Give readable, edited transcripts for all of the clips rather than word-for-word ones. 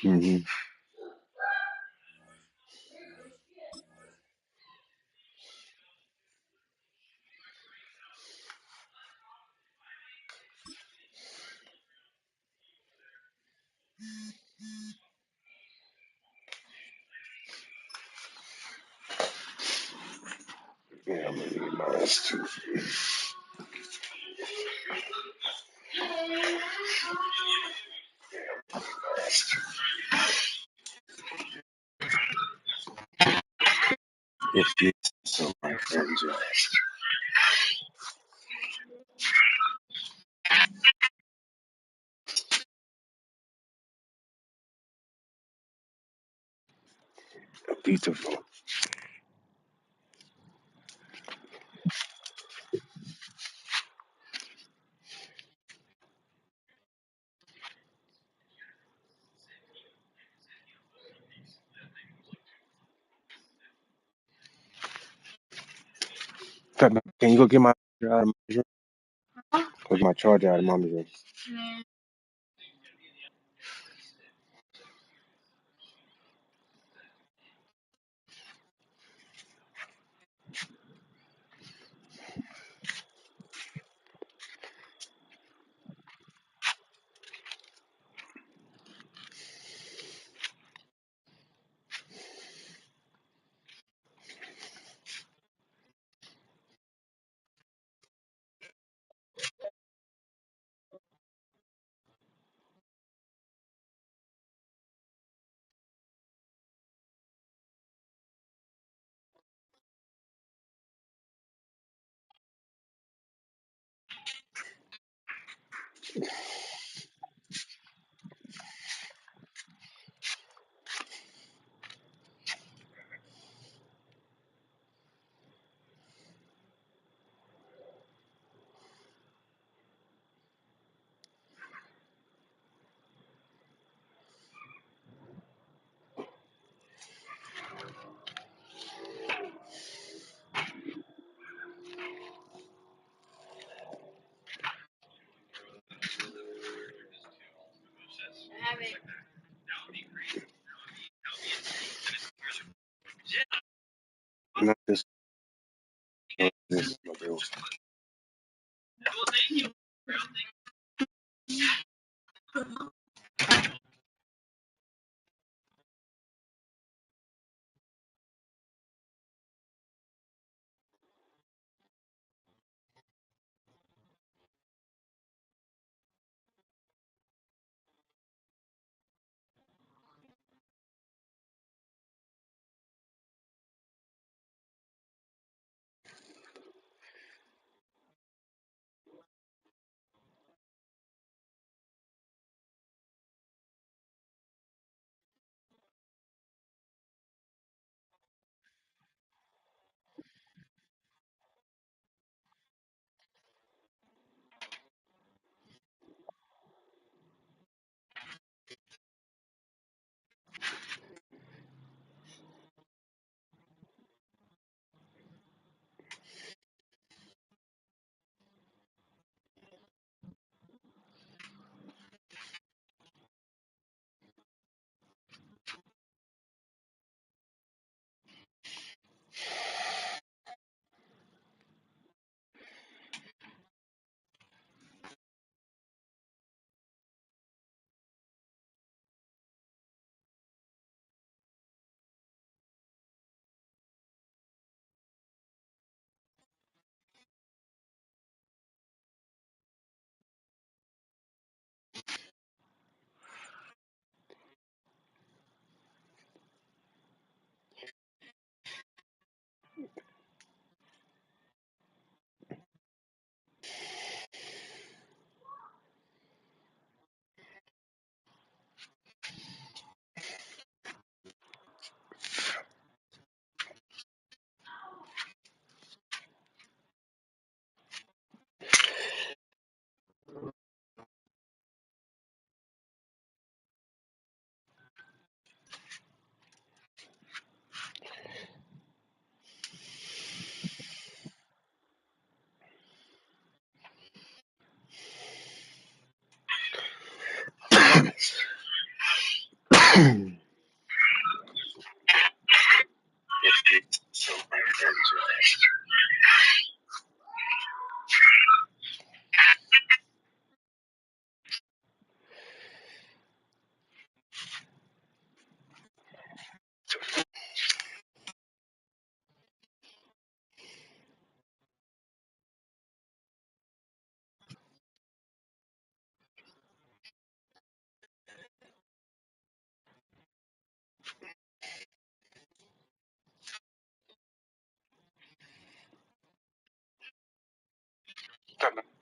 Mm-hmm. Yeah, I'm gonna need mine too. If you so my friends are beautiful. In fact, can you go get my charger out of my room? Go get my charger out of mommy's room. Not this mobile.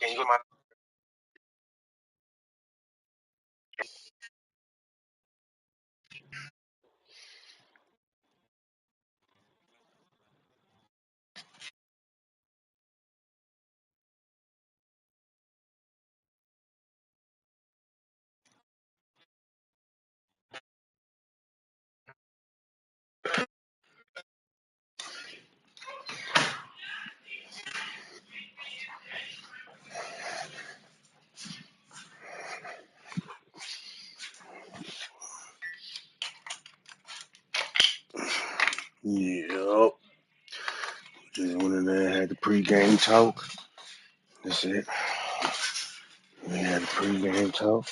Can you get my Yep. Just went in there and had the pregame talk. That's it. We had a pregame talk.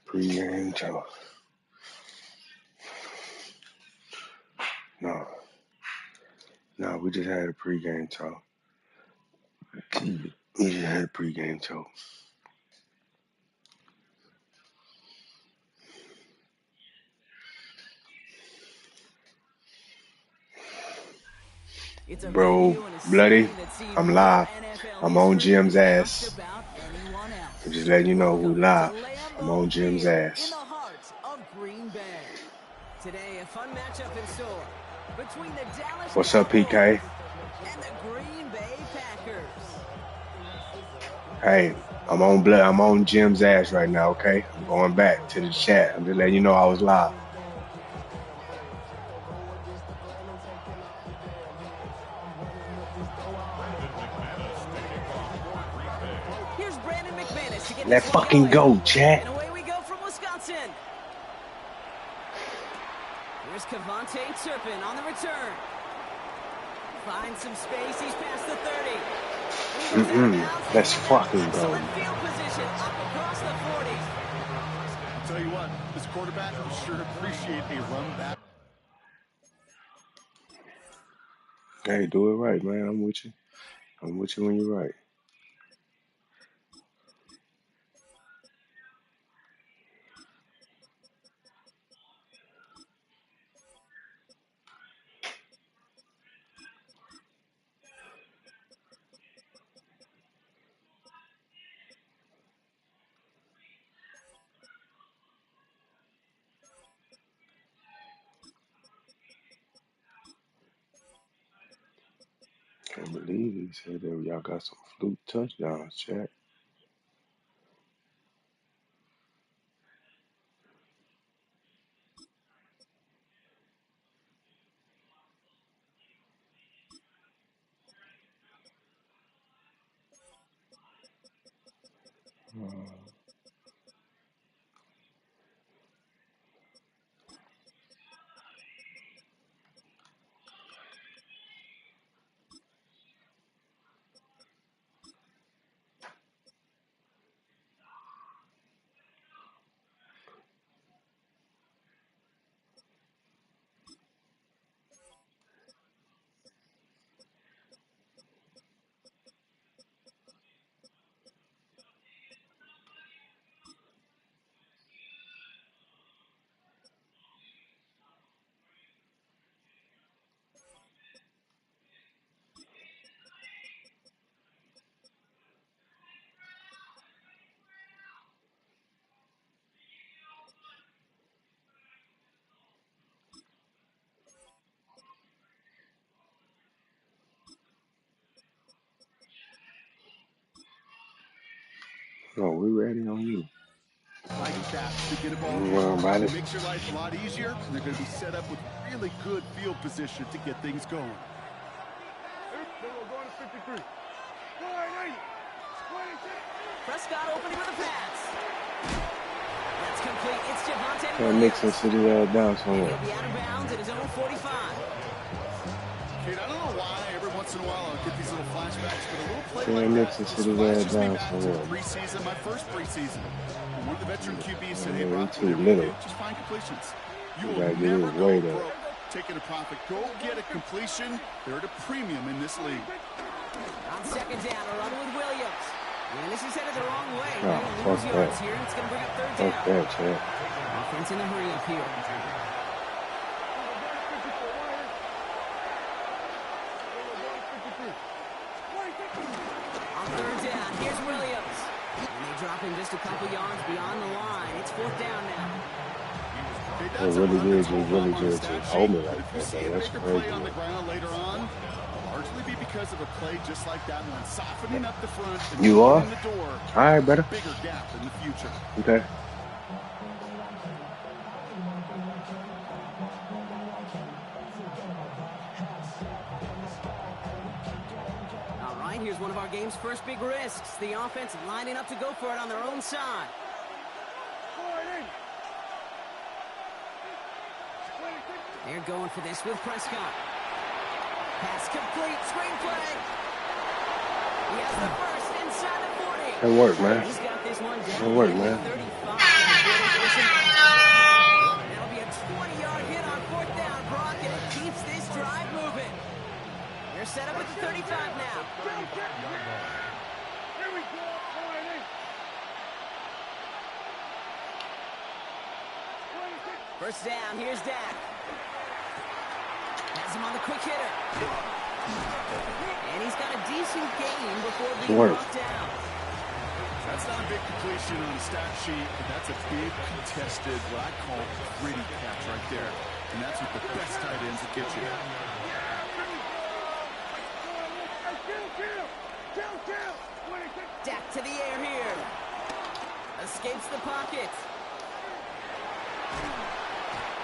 Pregame talk. No. No, we just had a pregame talk. We just had a pregame talk. It's a Bro, venue and a Bloody, city that's seen I'm more live. NFL I'm on history than Jim's just ass. about anyone else. I'm just letting you know we Welcome to live. I'm on Lambeau Jim's Field in ass. the heart of Green Bay. Today, a fun matchup in store between the Dallas What's up, Cowboys PK? and the Green Bay Packers. Hey, I'm on Jim's ass right now, okay? I'm going back to the chat. I'm just letting you know I was live. Here's Brandon McManus to get Let's this one fucking going. go, chat. And away we go from Wisconsin. Here's Kevontae Turpin on the return. Finds some space. He's past the 30. He goes out of bounds Let's in an fucking go. excellent field position up across the 40. I'll tell you what, this quarterback will sure appreciate a run back. Hey, do it right, man. I'm with you. I'm with you when you're right. Can't believe he said that y'all got some fluke touchdowns, chat. No, we ready on you. Like that to get a ball You game. worry about It it. makes your life a lot easier, and they're going to be set up with really good field position to get things going. Prescott opening with a pass. That's complete. It's Javonte Can't mix and Williams. sit his ass down And somewhere. he'll be out of bounds at his own 45. Kate, I don't know why every once in a while I'll get these little flashbacks, but a little play like Can't that mix and sit just his ass flashes me down back to somewhere. preseason, my first preseason. And one of the veteran QBs said, hey, Man, he Brock, too whatever you little. do, just find completions. You We will gotta get never his go weight up. broke taking a profit. Go get a completion. They're at a premium in this league. On second down, a run with Williams. And this is headed the wrong way. Nah, They'll fuck lose yards that. here, and it's going to bring up third Fuck down. that, chat. Offense in a hurry up here. On third down, here's dropping just a couple yards beyond the line. It's 4th down now. It really good. It really good to hold me like that, though. That's crazy. On the ground later on, largely be because of a play just like that one, softening up the front and you are? the door. All right, better. Bigger gap in the future. Okay. All right, here's one of our game's first big risks. The offense lining up to go for it on their own side. They're going for this with Prescott. Pass complete. Screen play. He has the first inside the 40. That work, man. He's got this one down. That work, man. 35. That'll be a 20-yard hit on 4th down, Brock, and it keeps this drive moving. They're set up at the 35 now. Here we go. First down. Here's Dak. Has him on the quick hitter. And he's got a decent gain before being brought down. That's not a big completion on the stat sheet, but that's a big contested, what I call gritty catch right there. And that's what the best tight ends will get you. Dak to the air here. Escapes the pocket.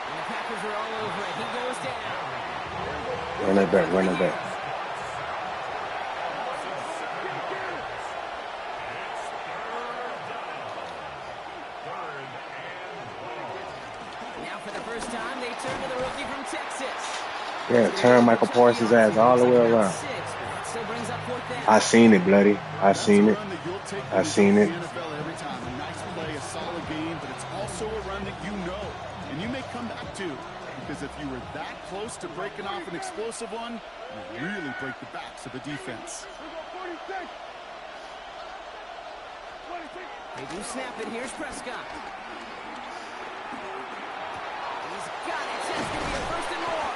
And the Packers are all over it. He goes down. Run that back, run that back. Now for the first time, they turn to the rookie from Texas. Yeah, turn Michael Parsons' ass all the way around. I seen it, bloody. I seen it. I seen it. Every time. A nice play, a solid game, but it's also a run that you know, and you may come back to. Because if you were that close to breaking off an explosive one, you really break the backs of the defense. They do snap it. Here's Prescott. He's got it. That's going to be a first and more.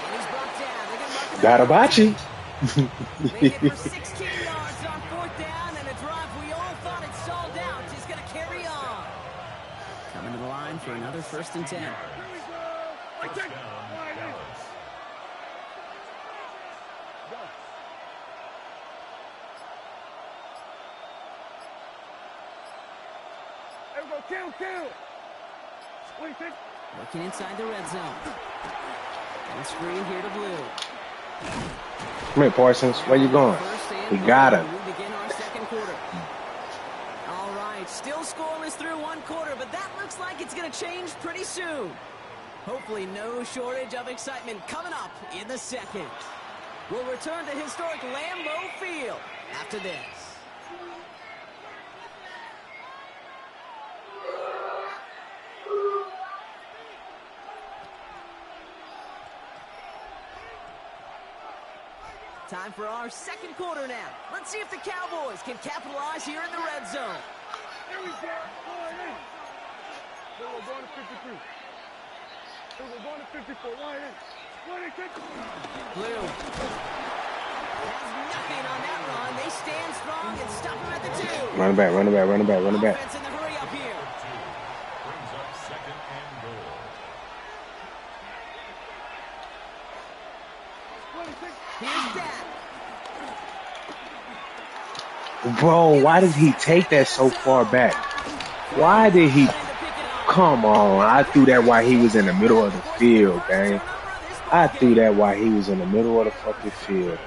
And he's brought down. They're going to mark him. Garabachi. They hit for 16 yards on 4th down, and a drive we all thought it stalled out is going to carry on. Coming to the line for another 1st and 10. First down, Dallas. Kill. Working inside the red zone. And screen here to Blue. Come here, Parsons. Where you going? We got him. We begin our second quarter. All right, still scoreless through one quarter, but that looks like it's going to change pretty soon. Hopefully no shortage of excitement coming up in the second. We'll return to historic Lambeau Field after this. Time for our second quarter now. Let's see if the Cowboys can capitalize here in the red zone. Here we go. We're going to 53. We're going to 54. Blue has nothing on that run. They stand strong and stop him at the 2. Run it back, run it back, run it back, run it back. Offense in the hurry up here. Brings up 2nd and goal. Here's Dak. Bro, why did he take that so far back? Why did he? Come on. I threw that while he was in the middle of the field, gang. I threw that while he was in the middle of the fucking field.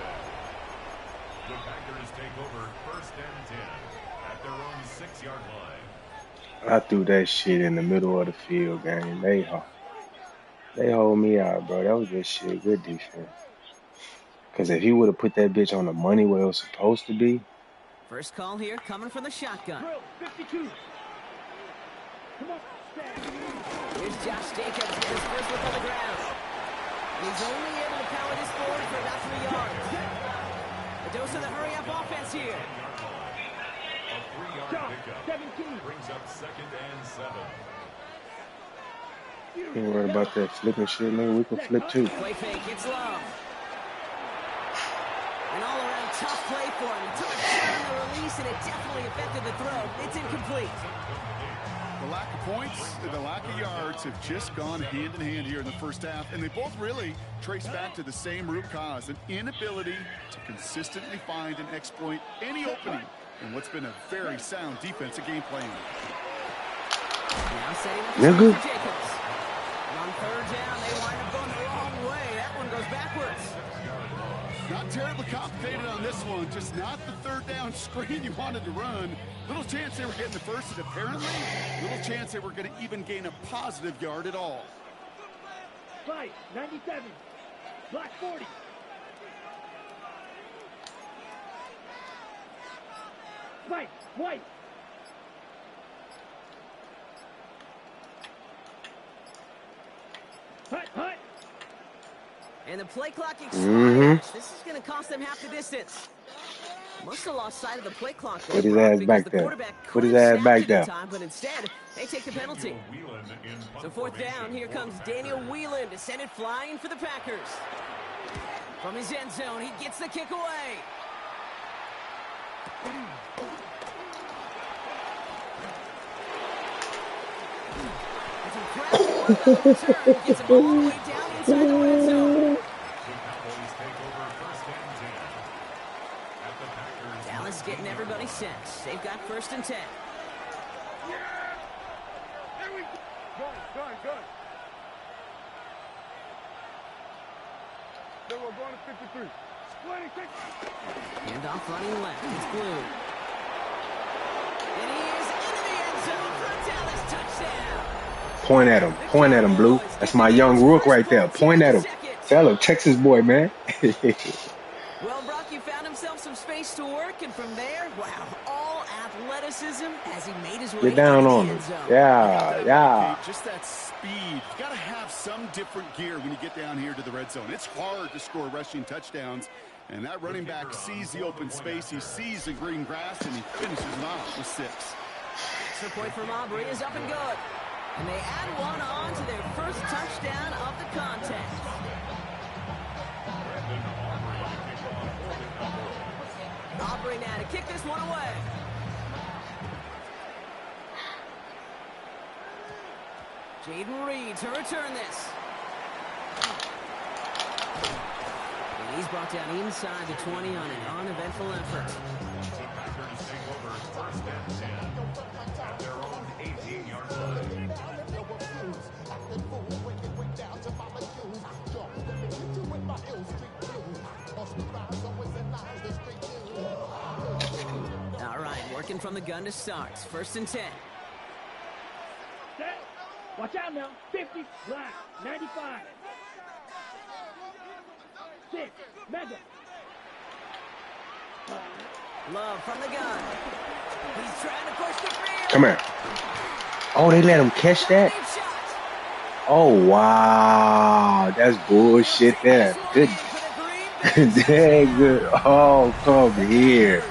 The Packers take over 1st and 10 at their own 6-yard line. I threw that shit in the middle of the field, gang. They hold me out, bro. That was good shit. Good defense. Because if he would have put that bitch on the money where it was supposed to be. First call here coming from the shotgun. 52. Come on. Here's Josh Jacobs with his first look on the ground. He's only able to power this forward for about 3 yards. A dose of the hurry-up offense here. A 3-yard pickup brings up 2nd and 7. You ain't worried about that flipping shit, nigga. We can flip too. Play fake, it's Love. An all-around tough play for him. He took a shot on the release, and it definitely affected the throw. It's incomplete. The lack of points and the lack of yards have just gone hand in hand here in the first half, and they both really trace back to the same root cause, an inability to consistently find and exploit any opening in what's been a very sound defensive game plan. Now setting up Nigga. for Jacobs. On third down, they wind up going the wrong way. That one goes backwards. Not terribly complicated on this one, just not the third down screen you wanted to run. Little chance they were getting the first, and apparently little chance they were going to even gain a positive yard at all. Fight, 97, block 40. Fight, white. Hut, hut. And the play clock expires. This is going to cost them half the distance. Must have lost sight of the play clock. Put his ass back there. Put his ass back there. But instead, they take the penalty. So fourth down, here comes Daniel Whelan to send it flying for the Packers. From his end zone, he gets the kick away. It's incredible. Gets him all the way down inside the red zone. Dallas getting everybody set. They've got 1st and 10. Good. Then we're going to 53. 26. Handoff running left. It's Blue. And he is into the end zone for a Dallas touchdown. Point at him. Point at him, Blue. That's my young rook right there. Point at him. Tell him, Texas boy, man. Well, Brock, you found himself some space to work, and from there, wow, all athleticism as he made his way Get down into on the him. end zone. Yeah. Just that speed. You got to have some different gear when you get down here to the red zone. It's hard to score rushing touchdowns, and that running back sees the open space, he sees the green grass, and he finishes it off with 6. Extra point from Aubrey is up and good. And they add one on to their first touchdown of the contest. Aubrey now to kick this one away. Jaden Reed to return this. And he's brought down inside the 20 on an uneventful effort. The Packers take over 1st and 10 at their own 18-yard line. All right, working from the gun to start. 1st and 10. Set. Watch out now. 50, black, 95. 6, Madden. Love from the gun. He's trying to push the field. Come here. Oh, they let him catch that? Oh, wow. That's bullshit there. Good. Dang good. Oh, come here.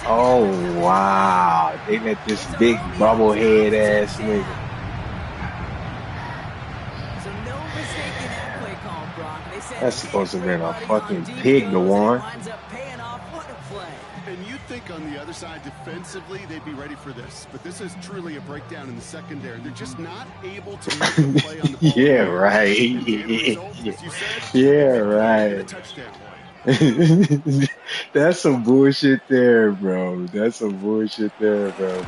Oh, wow. They let this big bubblehead ass nigga. So no mistake in that play call, Brock. They said That's supposed to have been a fucking pig to one. Winds up paying off. What a play. And you'd think on the other side, defensively, they'd be ready for this. But this is truly a breakdown in the secondary. They're just not able to make the play on the ball. Yeah, right. Yeah, right. That's some bullshit there, bro. That's some bullshit there, bro.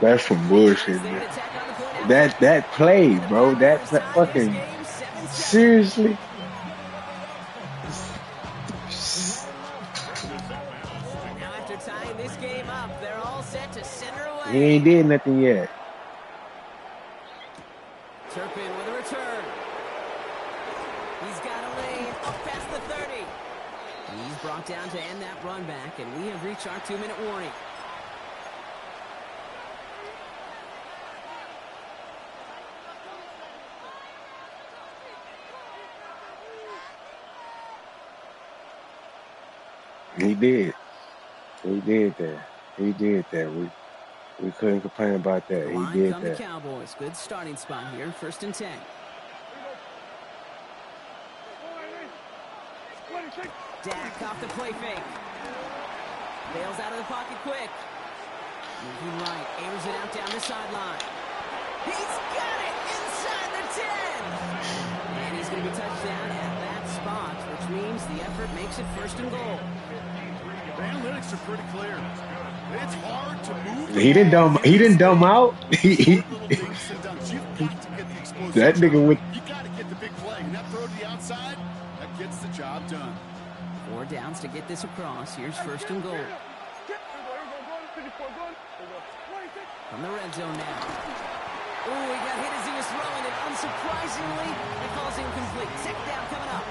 That's some bullshit, man. That play, bro. That fucking seriously. Now after tying this game up, they're all set to center away. He ain't did nothing yet. Turpin with a return. He's got a lane up past the 30. He's brought down to end that run back, and we have reached our 2-minute warning. He did. He did that. He did that. We couldn't complain about that. He did Come that. the Cowboys. Good starting spot here. 1st and 10. Dak off the play fake. Bails out of the pocket quick. Moving right, airs it out down the sideline. He's got it inside the 10. And he's going to be touched down at that spot, which means the effort makes it 1st and goal. The analytics are pretty clear. It's hard to move. He didn't dumb out. Short little dinks and dunks. You've got to get the explosive That nigga drive. with You got to get the big play. And that throw to the outside, that gets the job done. 4 downs to get this across. Here's 1st and goal. From the red zone now. Oh, he got hit as he was throwing it. Unsurprisingly, it falls incomplete. 2nd down coming up.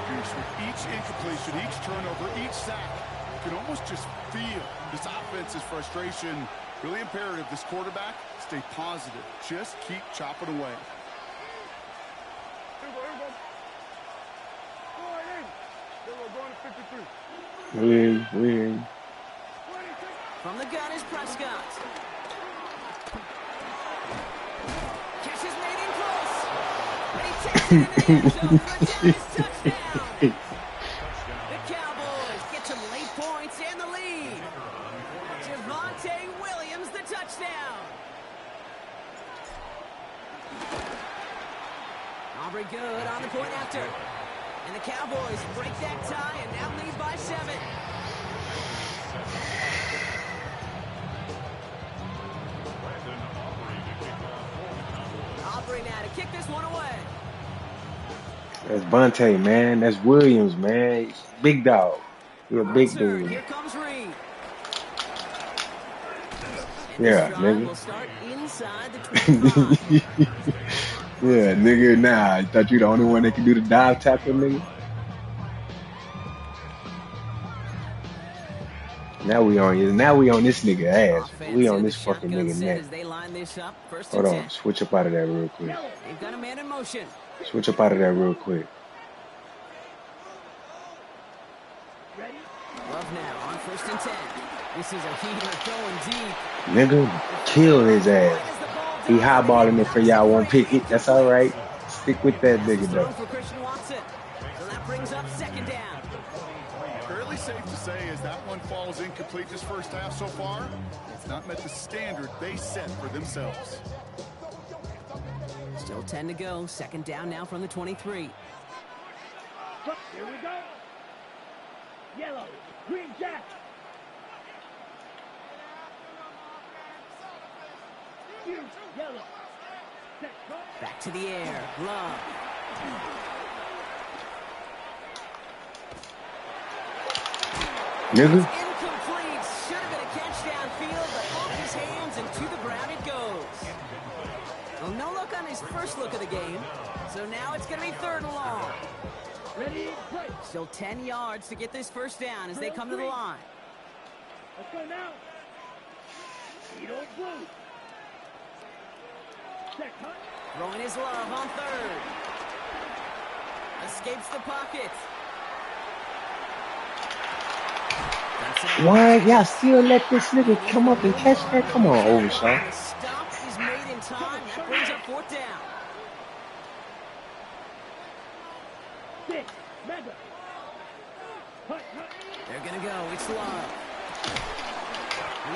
Pierce, with each incompletion, each turnover, each sack, you can almost just feel this offense's frustration. Really imperative, this quarterback, stay positive. Just keep chopping away. Weird. From the gun is Prescott. Catch is made in close. And he takes it in the end zone for a touchdown. The Cowboys get some late points and the lead. Javonte Williams, the touchdown. Aubrey good on the point after. And the Cowboys break that tie and now lead by 7. Aubrey now to kick this one away. That's Vontae, man. That's Williams, man. Big dog. You're a big dude. Here comes Reed. Yeah, nigga. Will start inside the 25. Yeah, nigga. Nah, I thought you the only one that can do the dive tackle, nigga. Now we on this nigga ass. We on this fucking nigga neck. Hold on, switch up out of that real quick. They've got a man in motion. Switch up out of that real quick. Love now on 1st and 10. This is a heater going deep. Nigga, kill his ass. He highballing it for y'all won't pick it. That's all right. Stick with that nigga though. For Christian Watson. So that brings up 2nd down. Fairly safe to say as that one falls incomplete this first half so far, it's not met the standard they set for themselves. Still 10 to go. 2nd down now from the 23. Here we go. Yellow, green jack. Yellow. Back to the air. Love. Nigga. Incomplete. Should have been a catch downfield, but off his hands and to the ground it goes. Well, no look on his first look of the game. So now it's going to be 3rd and long. Ready, play. Still 10 yards to get this 1st down as they come to the line. Let's go now. You don't blue. Check, cut. Throwing his love on 3rd. Escapes the pocket. Why y'all still let this nigga come up and catch that? Come on, Overshawn. The stop is made in time. That brings up 4th down. Six, mega. Cut. They're going to go. It's Love.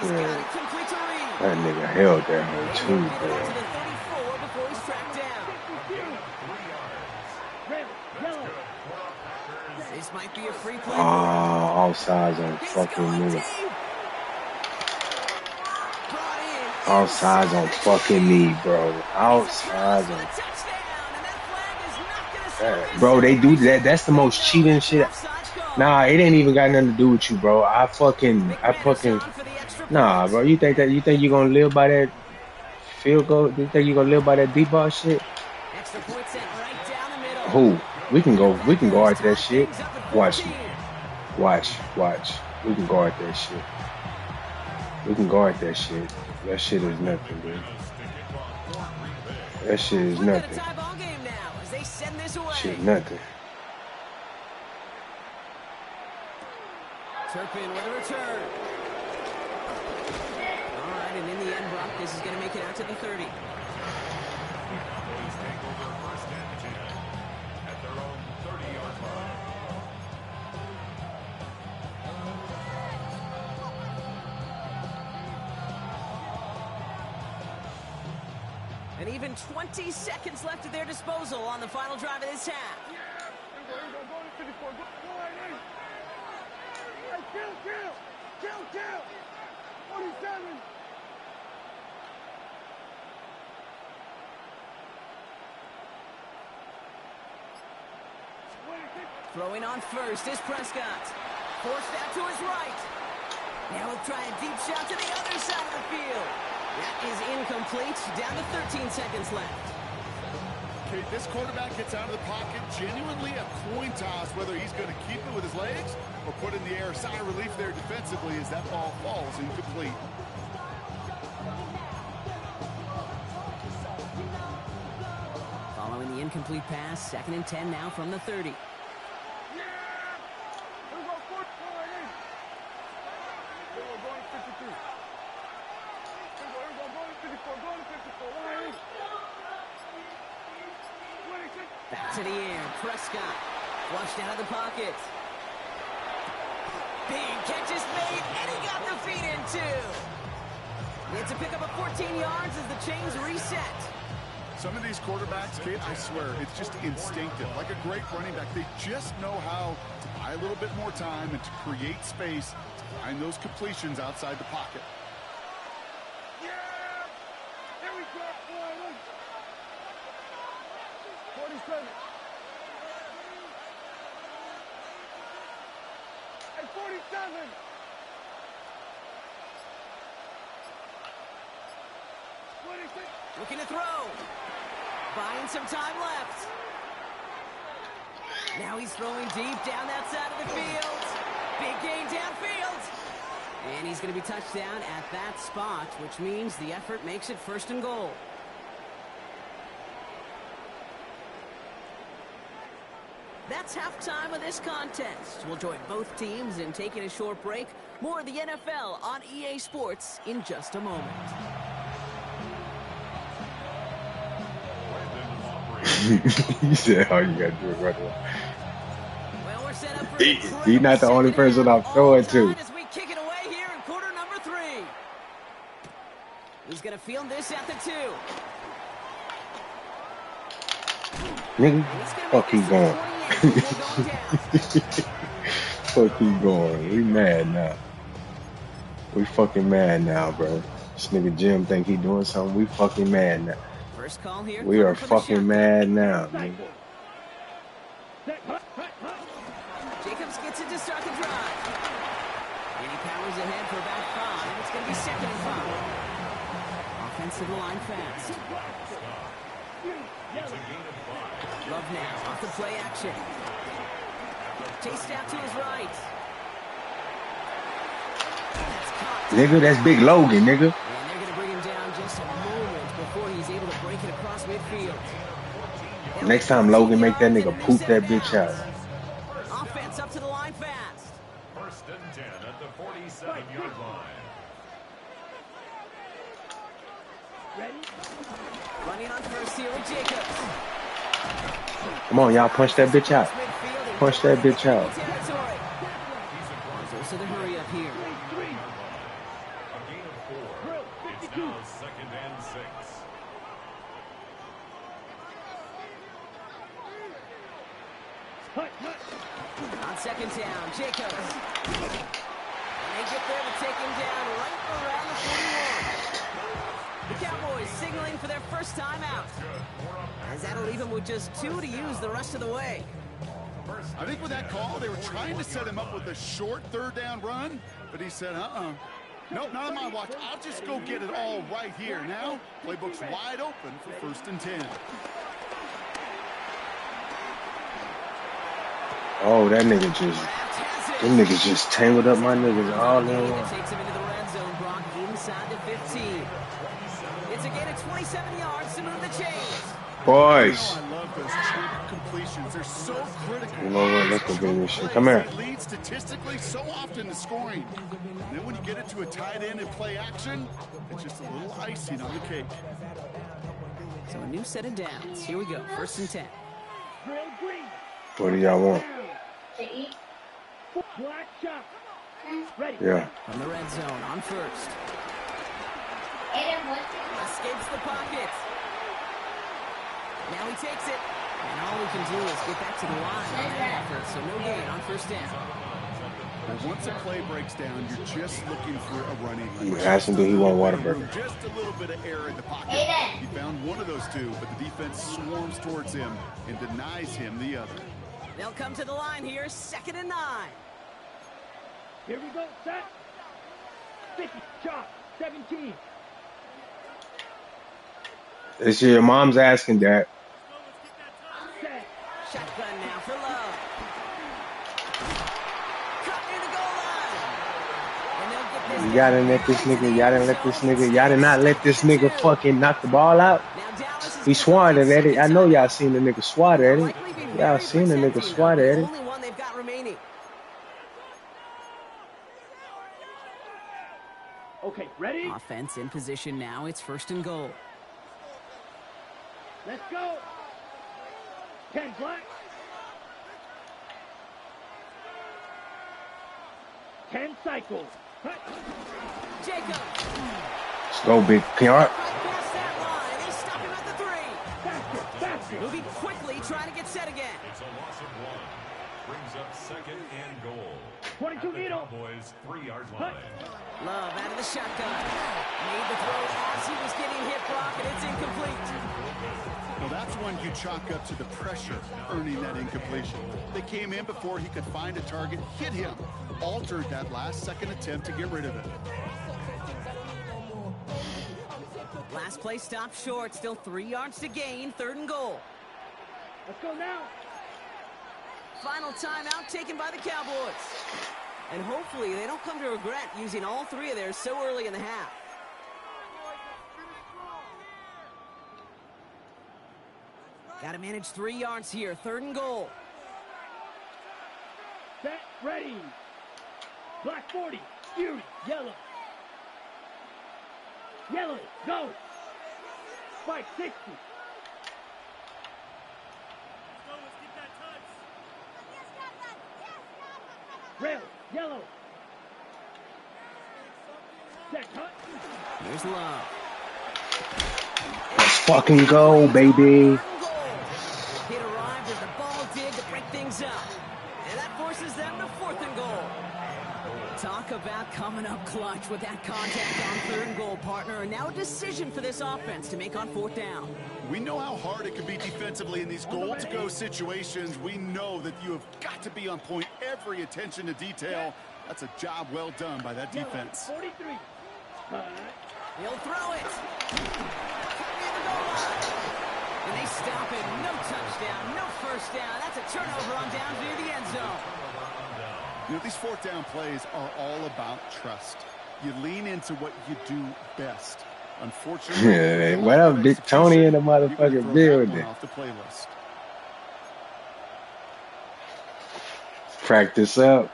He's got it complete to Reed. That nigga held that one too, To bro. the 34 before he's tracked down. Red, yellow. This might be a free play. Oh, offsides on He's fucking going me. deep. Brought in. Offsides on fucking me, bro. Offsides For the on. touchdown, and that flag is not going to stop this. Bro, they do that. That's the most cheating shit. Offsides call. Nah, it ain't even got nothing to do with you, bro. I fucking. McManus on for the extra Nah, point. bro. You think you gonna live by that field goal? You think you gonna live by that deep ball shit? Extra point sent right down the middle. Who? We can guard that shit. Watch me. Watch. We can guard that shit. That shit is nothing, dude. That shit is Look at a nothing. tie ball game now as they send this away. Shit, nothing. Turpin with a return. All right, and in the end, Brock, this is going to make it out to the 30. And even 20 seconds left at their disposal on the final drive of this half. Kill! 47! Throwing on first is Prescott. Forced out to his right. Now he'll try a deep shot to the other side of the field. That is incomplete. Down to 13 seconds left. Okay, this quarterback gets out of the pocket. Genuinely a coin toss whether he's going to keep it with his legs or put in the air. Sigh of relief there defensively as that ball falls incomplete. Following the incomplete pass, 2nd and 10 now from the 30. Back to the air, Prescott. Flushed out of the pocket. Big catch is made, and he got the feet in too. It's a pick up of 14 yards as the chains reset. Some of these quarterbacks, Kate, I swear, it's just instinctive. Like a great running back, they just know how to buy a little bit more time and to create space to find those completions outside the pocket. Yeah! Here we go, 47. And 47. Looking to throw. Buying some time left. Now he's throwing deep down that side of the field. Big gain downfield. And he's going to be touched down at that spot, which means the effort makes it 1st and goal. That's halftime of this contest. We'll join both teams in taking a short break. More of the NFL on EA Sports in just a moment. He said, "Oh, you gotta do it right away." Well, we're set up for He's not the only person I'm throwing to. as we kick it away here in quarter number 3. He's going to field this at the 2. Nigga, fuck he going. Fuck he going. We mad now. We fucking mad now, bro. This nigga Jim think he doing something. We fucking mad now. First call here. We are fucking mad now, nigga. Jacobs gets it to start the drive. And he powers ahead for about 5. It's going to be 2nd and 5. Offensive line fast. Love now off the play action. Chased out to his right. That's caught. Nigga, that's Big Logan, nigga. And they're going to bring him down just a moment before he's able to break it across midfield. Next time Logan make that nigga poop that bitch out. Offense up to the line fast. 1st and 10 at the 47-yard line. Running on first here with Jacobs. Come on, y'all, punch that bitch out. Punch that bitch out. There's also the hurry up here. A gain of 4. It's now 2nd and 6. On 2nd down, Jacobs. And they get there to take him down right around the 41. The Cowboys signaling for their first time out. As that'll leave him with just 2 to use the rest of the way. I think with that call, they were trying to set him up with a short 3rd down run, but he said, nope, not on my watch. I'll just go get it all right here. Now, playbook's wide open for 1st and 10. Oh, that nigga just, them niggas just tangled up my niggas all in one. Takes him into the red zone, Brock, inside the 15. It's a gain of 27 yards to move the chains. Boys. I love those cheap completions. They're so critical. You know what? Let's go get this shit. Come here. It leads statistically so often to scoring. And then when you get it to a tight end and play action, it's just a little icing on the cake. So a new set of downs. Here we go. 1st and 10. What do y'all want? Black shot. Ready. Yeah. From the red zone on first. Escapes the pocket. Now he takes it. And all he can do is get back to the line on that effort, so no gain on first down. Well, once a play breaks down, you're just looking for a running lane. You asked him, do he want Whataburger? Just a little bit of air in the pocket. He found one of those two, but the defense swarms towards him and denies him the other. They'll come to the line here, 2nd and 9. Here we go, set. 50, chop, 17. It's your mom's asking that. Set. Shotgun now for Love. Cut near the goal line. And they'll get this Y'all didn't let this nigga, y'all didn't let this nigga, y'all did not let this nigga fucking knock the ball out. Now Dallas is He swatted at it. I know y'all seen the nigga swat at it. likely be Y'all very seen the nigga protecting swat of at the it. only one they've got remaining. Okay, ready? Offense in position now. It's 1st and goal. Let's go. 10 black. 10 cycles. Cut. Jacob. Let's go, big PR. Right past that line. They stop him at the 3. Faster, faster. Moving quickly, trying to get set again. It's a loss of 1. Brings up 2nd and goal. 22 At the needle. Cowboys' 3-yard line. Love out of the shotgun. Made the throw as he was getting hit, Brock, and it's incomplete. Well, that's one you chalk up to the pressure earning that incompletion. They came in before he could find a target, hit him, altered that last-second attempt to get rid of it. Last play stopped short. Still 3 yards to gain. 3rd and goal. Let's go now. Final timeout taken by the Cowboys. And hopefully they don't come to regret using all 3 of theirs so early in the half. Got to manage 3 yards here. 3rd and goal. Set, ready. Black 40, Fury, yellow. Yellow, go. Spike 60. Rail, yellow. Set, cut. Here's Love. Let's fucking go, baby. Hit arrived as the ball did to break things up. And that forces them to 4th and goal. Talk about coming up clutch with that contact on 3rd and goal, partner. And now a decision for this offense to make on 4th down. We know how hard it can be defensively in these goal-to-go situations. We know that you have got to be on point, every attention to detail. That's a job well done by that defense. 43. He'll throw it. Near the goal line. And they stop it. No touchdown, no first down. That's a turnover on downs near the end zone. You know, these 4th down plays are all about trust. You lean into what you do best. Unfortunately, What up, Big Tony in the motherfucking building? off the playlist. Practice up.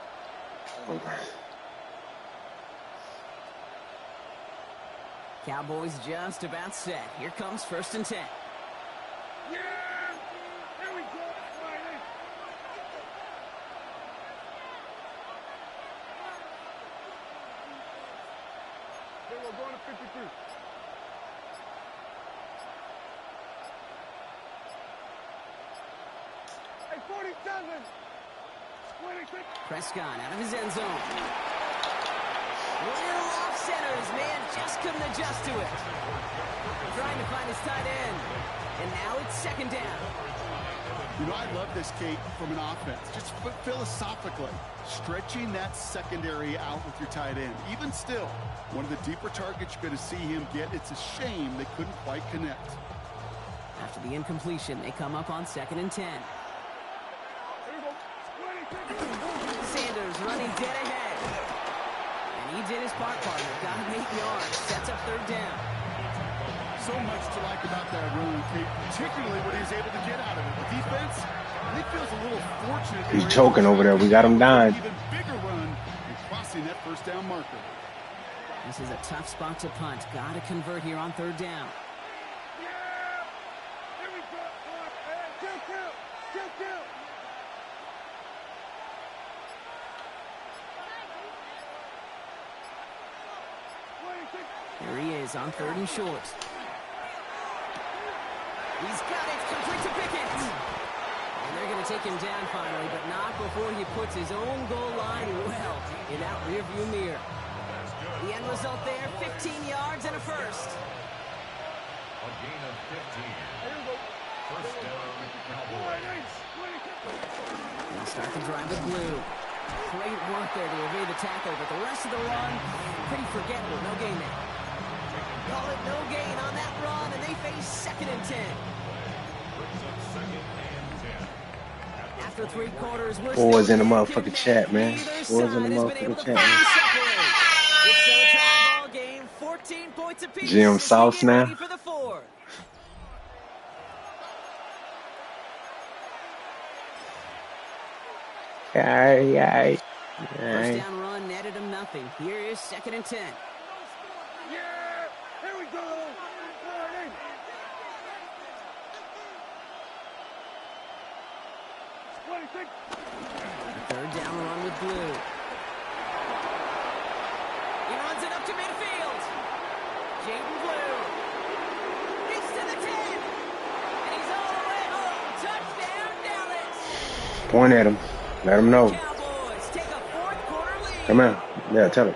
Cowboys just about set. Here comes 1st and 10. Yeah! There we go, Riley. They were going to 53. Hey, 47. 26. Prescott out of his end zone. Little off centers, man, just couldn't adjust to it. Trying to find his tight end. And now it's 2nd down. You know, I love this, Kate, from an offense. Just philosophically, stretching that secondary out with your tight end. Even still, one of the deeper targets you're going to see him get. It's a shame they couldn't quite connect. After the incompletion, they come up on 2nd and 10. Sanders running dead ahead. And he did his part, partner. Got him 8 yards. Sets up 3rd down. So much to like about that run, Kate, particularly what he was able to get out of it. The defense, I think, feels a little fortunate. He's choking over there. We got him dying. Even bigger run and crossing that 1st down marker. This is a tough spot to punt. Got to convert here on 3rd down. Here we go. Kill. Here he is on 3rd and short. He's got it. Complete to Pickett. And they're going to take him down finally, but not before he puts his own goal line well in that rearview mirror. The end result there, 15 yards and a first. A gain of 15. First down, Cowboys. They'll start the drive with Blue. Great work there to evade the tackle, but the rest of the run, pretty forgettable. No gain there. Call it no gain on that run, and they face 2nd and 10. Brings up 2nd and 10. After 3 quarters, we're Boys still in the neck and motherfucking neck. chat, man. Neither Boys side in the has been able motherfucking to chat, fully man. separate. It's still a tie ball game, 14 points apiece Jim as we Sauce get ready now. for the 4th. Alright. First down run netted him nothing. Here is 2nd and 10. Yeah! Here we go! The 3rd down run with Blue. He runs it up to midfield. Jaden Blue. He's to the 10. And he's all the way home. Touchdown, Dallas. Point at him. Let him know. Cowboys take a 4th quarter lead. Come on. Yeah, tell him.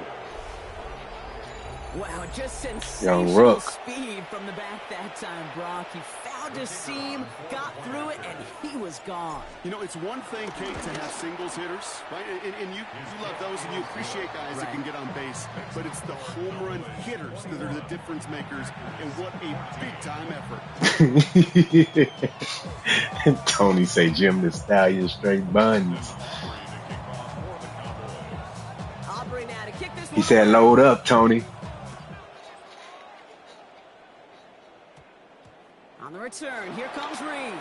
Wow, just Young sensational Rook. speed from the back that time, Brock. He found a seam, got through it, and he was gone. You know, it's one thing, Kate, to have singles hitters, right? And you love those, and you appreciate guys that can get on base. But it's the home run hitters that are the difference makers, and what a big-time effort. Tony say Jim the Stallion straight buns. Aubrey now to kick this He one said away. load up, Tony. On the return, here comes Reed.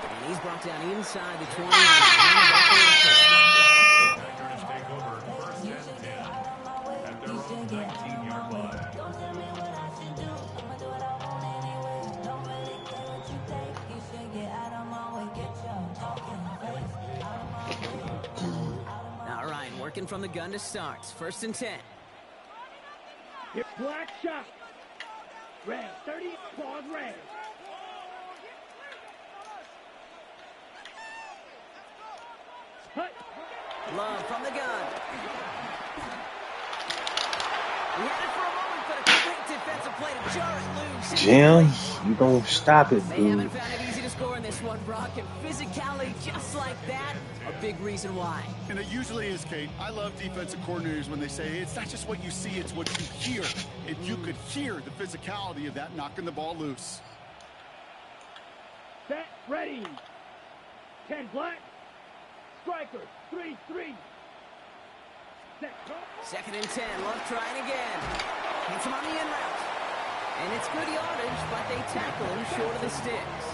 And he's brought down inside the 20. Packers take over 1st and 10 at their own 19-yard line. All right, working from the gun to start. 1st and 10. Hit black shot. Red, 30, pause red. Hut. Love from the gun. He had it for a moment, but a great defensive play to jar it loose. Jim, you gonna stop it, They dude. haven't found it easy to score in this one, Brock, and physicality just like that, a big reason why. And it usually is, Kate. I love defensive coordinators when they say, it's not just what you see, it's what you hear. And you could hear the physicality of that knocking the ball loose. Set, ready. 10 black. Striker, 3-3. Set, go. 2nd and 10, Love trying again. Hits him on the in route. And it's good yardage, but they tackle him short of the sticks.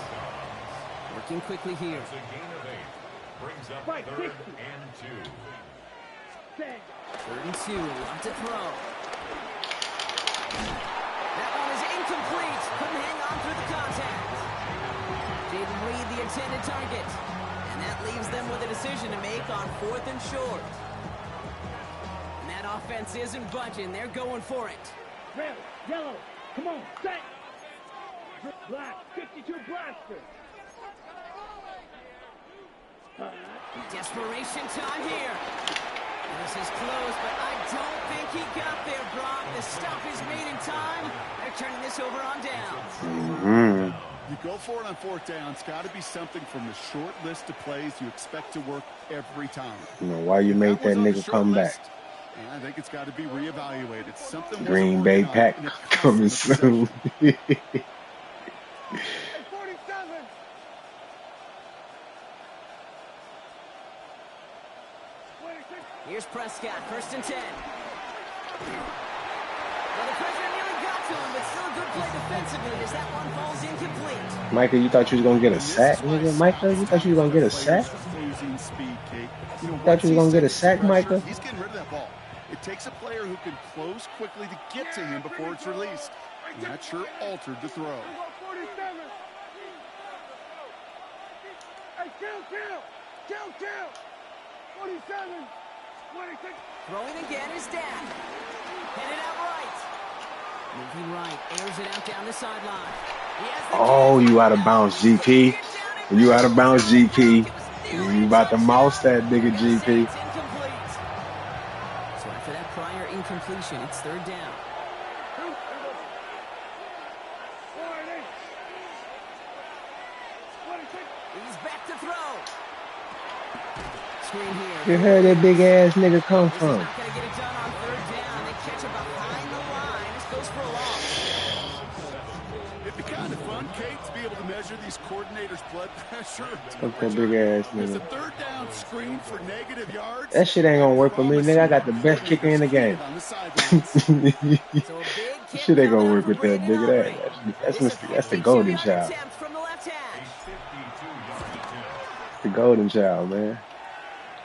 Working quickly here. It's a gain of 8. Brings up Right, 3rd 60. and 2. Set. 3rd and 2, Love to throw. That one is incomplete. Couldn't hang on through the contact. Jaden Reed, the intended target. And that leaves them with a decision to make on 4th and short. And that offense isn't budging. They're going for it. Red, yellow. Come on, set. Black, 52 blaster. Desperation time here. This is close, but I don't think he got there, Brock. The stop is made in time. They're turning this over on downs. Mm-hmm. You go for it on 4th down. It's got to be something from the short list of plays you expect to work every time. You know why you made that was on the nigga short come list, back. and I think it's got to be reevaluated. Something wasn't Green Bay working out, Pack and it cost coming them the possession. soon. Here's Prescott, 1st and 10. Well, the pressure nearly got to him, but still a good play defensively as that one falls incomplete. Michael, you thought you was gonna get a sack, nigga? Michael, you thought you was gonna get a sack? Losing speed, Kate. Thought you was gonna get a sack, Micah? He's getting rid of that ball. It takes a player who can close quickly to get to him before it's released. And that sure altered the throw. Hey, kill. 47. 26. Throwing again is Dak. Hit it out right. Moving right, airs it out down the sideline. He has the Oh, chance. you What out of no? bounds, He's gonna GP. get down and You out run. of bounds, Oh, Brock, GP. it was nearly You a about to mouse touchdown. that nigga, They're gonna say GP. it's incomplete. So after that prior incompletion, it's third down. He's back to throw. Screen here. You heard that big ass nigga come This is from. not going to get it done on third down. They catch it behind the line. This goes for a loss. It'd be kind of fun, Kate, to be able to measure these coordinators' blood pressure. Fuck that big ass Is a nigga. third down screen for negative yards? That shit ain't I gonna work for me, promise nigga. I you, got the best kicker in coordinators the feel game. it on the sidelines. So a big kick Shit ain't coming gonna up work for with that Brandon nigga. Aubrey. That's the This a golden 52-yard child. attempt from the left hash. The golden child, man.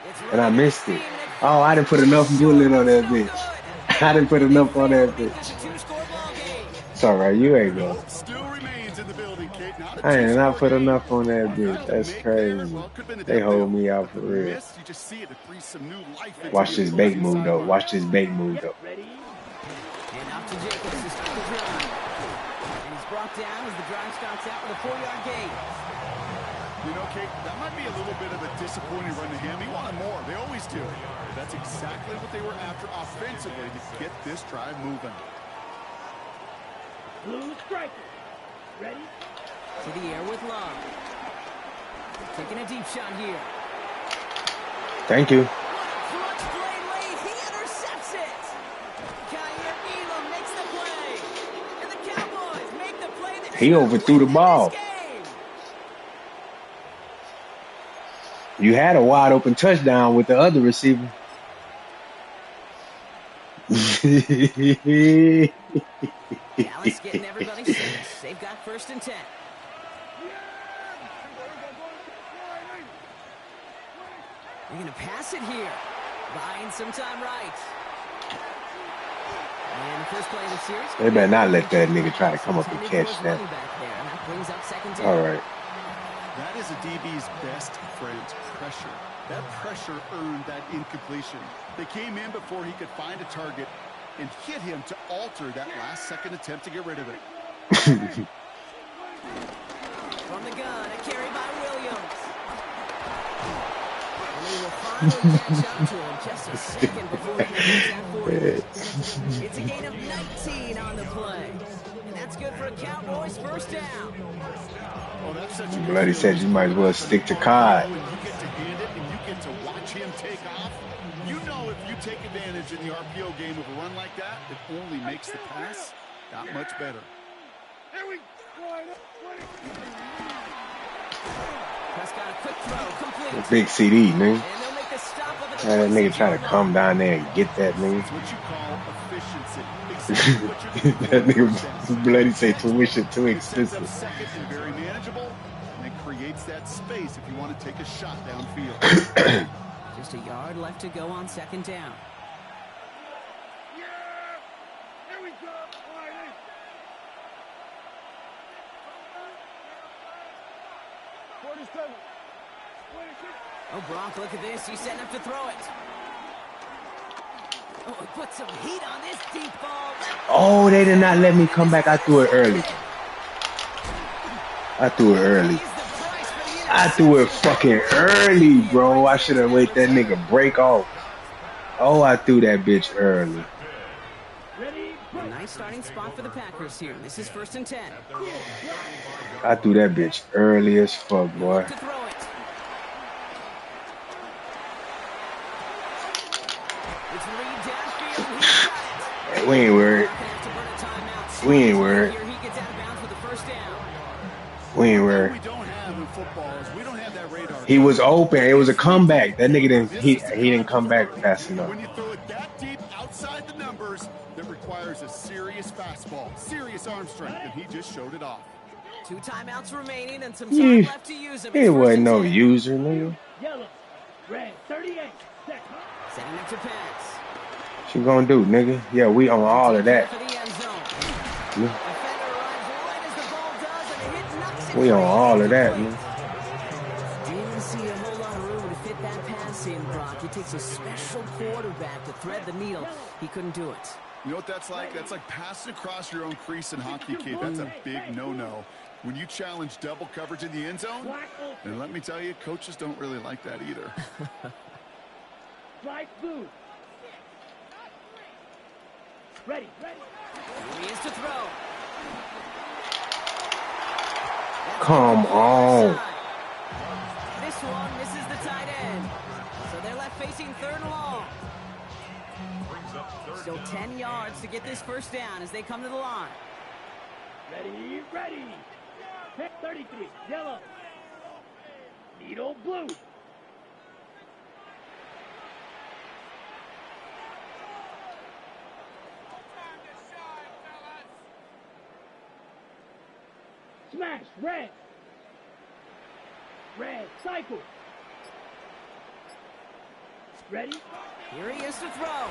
It's And I right at the missed seam it. that Oh, I falls didn't put just enough short. bullet on It's that no bitch. good. I didn't put And they enough on fail to that make this a bitch. two-score ball game. It's alright, you ain't go. Hope still remains in the building, Kate. Not a I ain't not two-score put game. enough on that bitch. Got the That's make there. crazy. Well, it could have been a They dead hold limb. me out But for the real. miss, you just see it. It breathes some new life into Watch the this bait opposing move though. sideline. Watch this bait move though. Ready? And up to Jacobs to start the drive. And he's brought down as the drive starts out with a 4-yard gain. You know, Kate, that might be a little bit of a disappointing run to him. He wanted more. They always do. That's exactly what they were after offensively to get this drive moving. Blue striker. Ready? To the air with Love. Taking a deep shot here. Thank you. Clutch play late. He intercepts it. Kyer Elam makes the play. And the Cowboys make the play that He should overthrew the win ball. this game. You had a wide open touchdown with the other receiver. Dallas getting everybody set. They've got 1st and 10. They're going to pass it here. Buying some time right. And the first play of the series. They better not let that nigga try to come up and catch that. That brings up 2nd down. All right. That is a DB's best friend, pressure. That pressure earned that incompletion. They came in before he could find a target and hit him to alter that last-second attempt to get rid of it. From the gun, a carry by Williams. And he will finally catch up to him just a second before he makes that 40. It's a gain of 19 on the play. And that's good for a Cowboys 1st down. Oh, that's such a good Bloody said you might as well stick to COD. When you get to hand it and you get to watch him take off, you know if you take advantage in the RPO game of a run like that, it only makes the pass that much better. Prescott, a quick throw, complete. Big CD, nigga. And they'll make the stop of it. That nigga try to come down there and get that nigga. It's what you call efficiency. Exactly what you're looking for. That nigga bloody say tuition too It sets up expensive. second and very manageable, and it creates that space if you want to take a shot downfield. Just a yard left to go on 2nd down. Here we go. Oh, Brock, look at this. He's setting up to throw it. Oh, he put some heat on this deep ball. Oh, they did not let me come back. I threw it early. I threw it early. I threw it fucking early, bro. I should have waited that nigga break off. Oh, I threw that bitch early. A nice starting spot for the Packers here. This is 1st and 10. I threw that bitch early as fuck, boy. To throw it. It's Reed downfield. He's got it. We ain't worried. Gonna have to burn a timeout. We ain't worried. Here he gets out of bounds with the 1st down. We ain't What worried. we don't have in football is we don't have that radar. He was open. It was a comeback. That nigga didn't. He didn't come back fast enough. When you throw it that deep outside the numbers, that requires a serious fastball, serious arm strength, and he just showed it off. 2 timeouts remaining and some Yeah. time left to use them. He It's 1st wasn't and no 10. user, nigga. Yellow. Red. 38. Set. Setting up to pass. What you gonna do, nigga? Yeah, we on all of that. For the end zone. Yeah. Defender arrives right as the ball does, and the hit knocks it We on free. all of that, man. Didn't see a whole lot of room to fit that pass in, Brock. It takes a special quarterback to thread the needle. He couldn't do it. You know what that's like? That's like passing across your own crease in hockey, kid. That's a big no-no. When you challenge double coverage in the end zone, and let me tell you, coaches don't really like that either. Slide through. Ready. Here he is to throw. Come on. This one misses the tight end. So they're left facing 3rd and long. Still 10 yards to get this first down as they come to the line. Ready. 33, yellow. Needle blue. Smash, red. Cycle. Ready? Here he is to throw.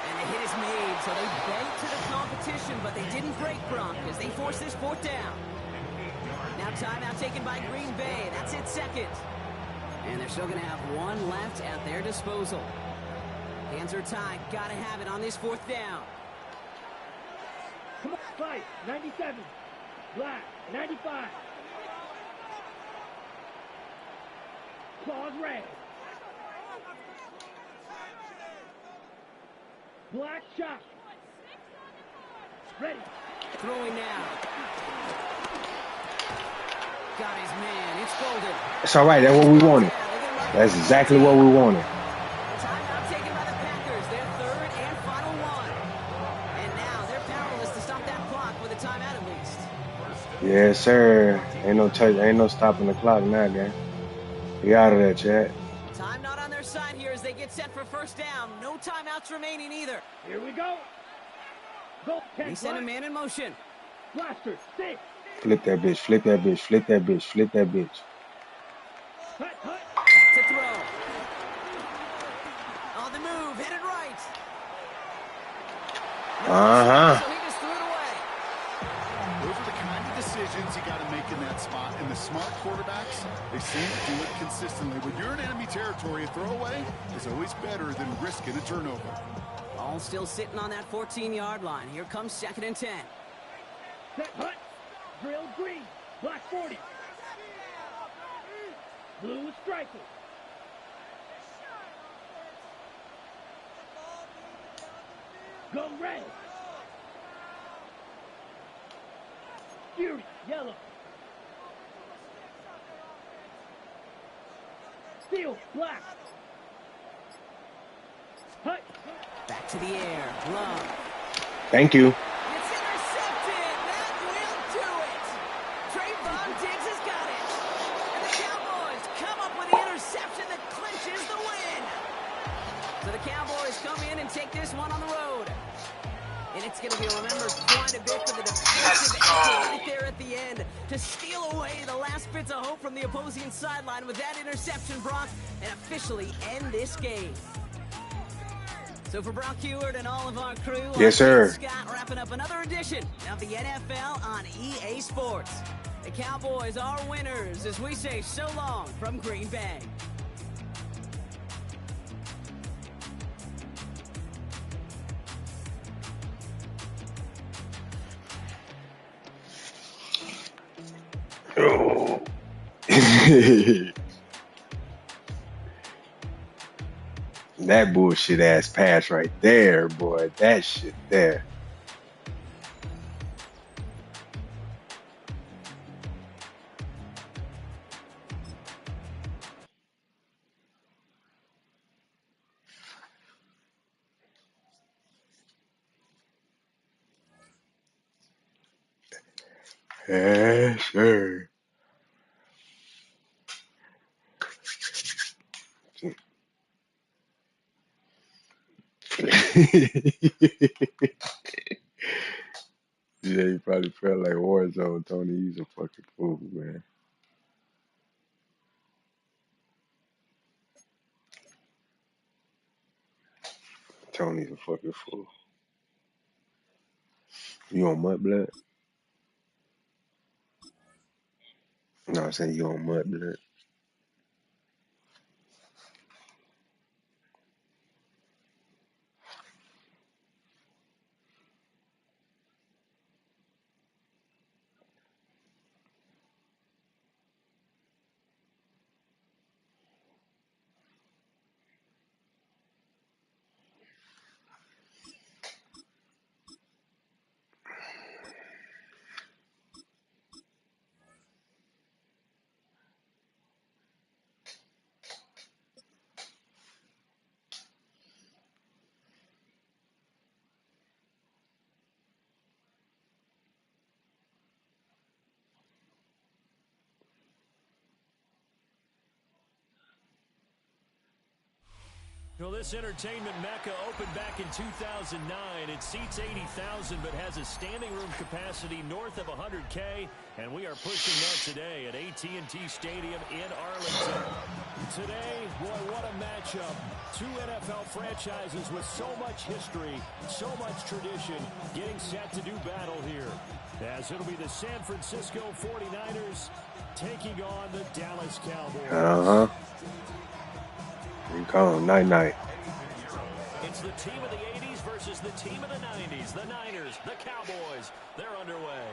And the hit is made, so they bent to the competition, but they didn't break Gronk as they force this 4th down. Now timeout taken by Green Bay. That's it, 2nd. And they're still going to have 1 left at their disposal. Hands are tied. Got to have it on this 4th down. Come on, fight. 97. Black, 95. Claws red. Black shot. Ready. Throwing now. Got his man. It's golden. It's all right. That's what we wanted. That's exactly what we wanted. Timeout taken by the Packers. Their 3rd and final one. And now they're powerless to stop that clock with a timeout at least. Yes, sir. Ain't no stopping the clock now, gang. We out of there, Chad. Time not on their side here as they get set for 1st down. No timeouts remaining either. Here we go. Go, They send a man in motion. Blaster, 6. Flip that bitch. Hut. Back to throw. On the move, headed right. Uh-huh. So he just threw it away. Those are the kind of decisions you got to make in that spot. And the smart quarterbacks, they seem to do it consistently. When you're in enemy territory, a throwaway is always better than risking a turnover. All still sitting on that 14-yard line. Here comes 2nd and 10. Set hut. Drill green. Black 40. Blue striker. Go red. Fury, yellow. Steel, black. Hut. Back to the air. Love. Thank you. It's intercepted. That will do it. Trayvon Diggs has got it. And the Cowboys come up with the interception that clinches the win. So the Cowboys come in and take this one on the road. And it's going to be remembered quite a bit for the defensive effort right there at the end to steal away the last bits of hope from the opposing sideline with that interception, Brock, and officially end this game. So for Brock Heward and all of our crew, Yes, sir. Scott wrapping up another edition of the NFL on EA Sports. The Cowboys are winners as we say so long from Green Bay. Oh. That bullshit ass pass right there, boy. That shit there. Yes, sir. Yeah, you probably felt like Warzone, Tony. He's a fucking fool, man. Tony's a fucking fool. You on mud blood? No, I'm saying you on mud blood. Well, this entertainment mecca opened back in 2009. It seats 80,000 but has a standing room capacity north of 100K, and we are pushing that today at AT&T Stadium in Arlington. Today, boy, what a matchup. Two NFL franchises with so much history, so much tradition, getting set to do battle here. As it'll be the San Francisco 49ers taking on the Dallas Cowboys. Uh-huh. You call them night-night. It's the team of the 80s versus the team of the 90s. The Niners, the Cowboys, they're underway.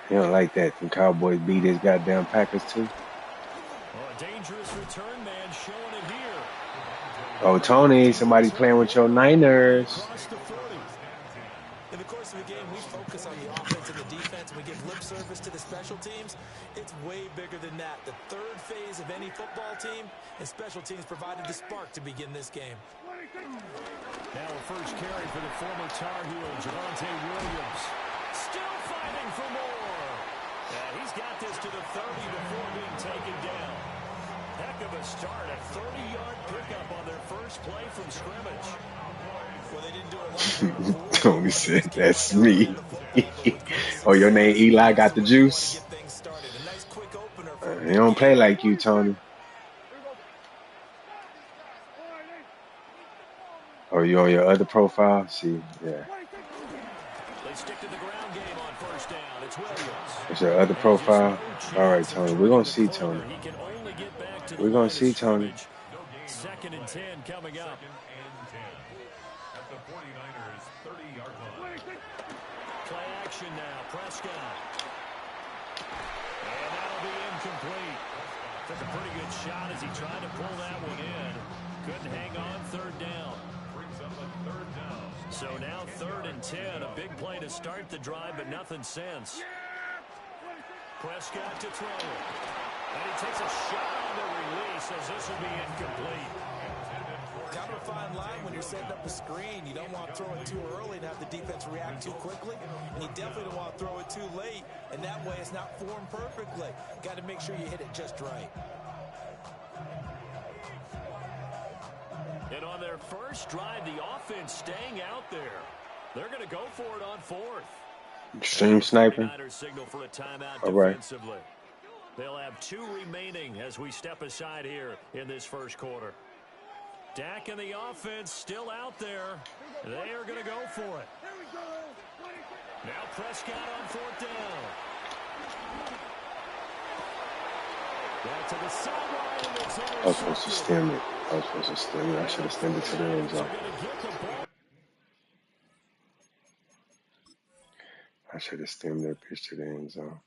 You don't like that. The Cowboys beat his goddamn Packers, too. Oh, a dangerous return man showing it here. Oh, Tony, somebody playing with your Niners. In the course of the game, we focus on the offense and the defense, and we give lip service to the special teams. It's way bigger than that. The third phase of any football team, and special teams provided the spark to begin this game. Now a first carry for the former Tar Heel, Javonte Williams. Still fighting for more. Yeah, he's got this to the 30 before being taken down. Heck of a start, a 30-yard pickup on their first play from scrimmage. Well, they didn't do a lot. Tony said, that's me. Oh, your name Eli got the juice? He don't play like you, Tony. Oh, you on your other profile? See, yeah. They stick to the ground game on first down. It's Williams. It's your other profile? All right, Tony. We're going to see Tony. We're going to see Tony. 2nd and 10 coming up. At the 49ers 30-yard line. Play action now. Prescott. And that'll be incomplete. Took a pretty good shot as he tried to pull that one in. Couldn't hang on. 3rd down. Brings up a 3rd down. So now 3rd and 10. A big play to start the drive, but nothing since. Prescott to throw. And he takes a shot on the release as this will be incomplete. Kind of a fine line when you're setting up a screen. You don't want to throw it too early and have the defense react too quickly. And you definitely don't want to throw it too late. And that way it's not formed perfectly. Got to make sure you hit it just right. And on their first drive, the offense staying out there. They're going to go for it on 4th. Stream sniping. All right. They'll have 2 remaining as we step aside here in this first quarter. Dak and the offense still out there. They are going to go for it. Now Prescott on 4th down. Back to the sideline. I was supposed to stem it. I should have stemmed it to the end zone. I should have stemmed that pitch to the end zone.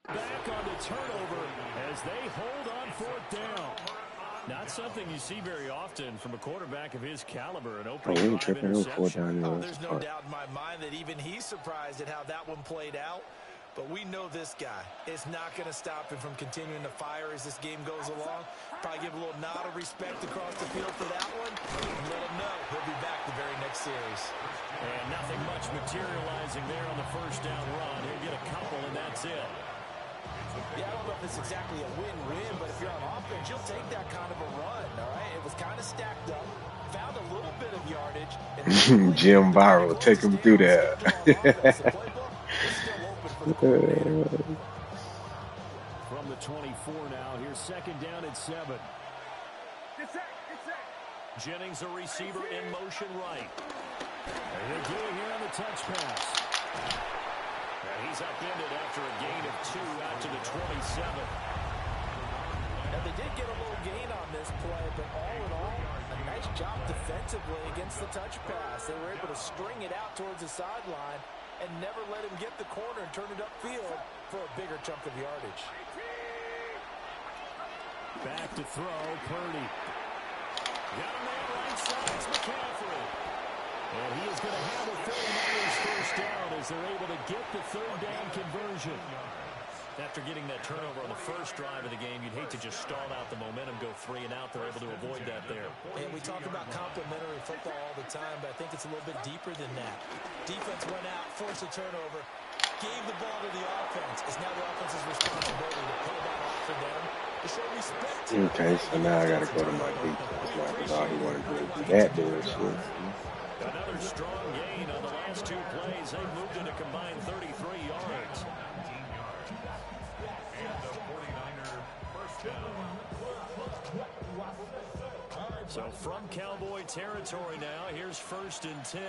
Back on the turnover as they hold on 4th down. Not something you see very often from a quarterback of his caliber. An opening drive interception. There's no doubt in my mind that even he's surprised at how that one played out. But we know this guy is not going to stop him from continuing to fire as this game goes along. Probably give a little nod of respect across the field for that one. And let him know he'll be back the very next series. And nothing much materializing there on the first down run. He'll get a couple, and that's it. Yeah, I don't know if it's exactly a win-win, but if you're on offense, you'll take that kind of a run, all right? It was kind of stacked up, found a little bit of yardage. And Jim Barrow, take him through that. From the 24 now, here's 2nd down and 7. Jennings, a receiver in motion right. And he'll do it here on the touch pass. And he's upended after a gain of 2 out to the 27. Now, they did get a little gain on this play, but all in all, a nice job defensively against the touch pass. They were able to string it out towards the sideline and never let him get the corner and turn it upfield for a bigger chunk of yardage. Back to throw, Purdy. Got a man right side, it's McCaffrey. And he is going to have a 49ers first down as they're able to get the third down conversion. After getting that turnover on the first drive of the game, you'd hate to just stall out the momentum, go 3 and out. They're able to avoid that there. And we talk about complementary football all the time, but I think it's a little bit deeper than that. Defense went out, forced a turnover, gave the ball to the offense. It's now the offense's responsibility to pull that off for them, to show respect. Okay, so now I got to go to my defense now because all he wanted to do is do that bullshit. Another strong gain on the last 2 plays. They moved it a combined 33 yards. So from Cowboy territory now, here's 1st and 10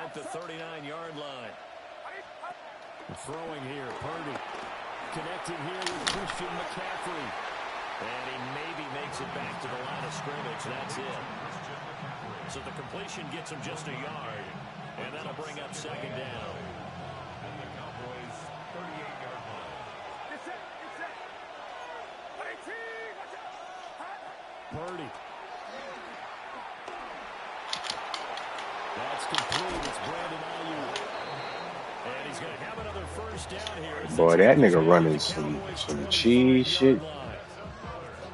at the 39-yard line. Throwing here, Purdy. Connecting here with Christian McCaffrey. And he maybe makes it back to the line of scrimmage. That's it. So the completion gets him just a yard. And that'll bring up 2nd down. And the Cowboys' 38-yard line. Purdy. That's complete. It's Brandon Ayuk. And he's going to have another first down here. Boy, that nigga running some cheese shit.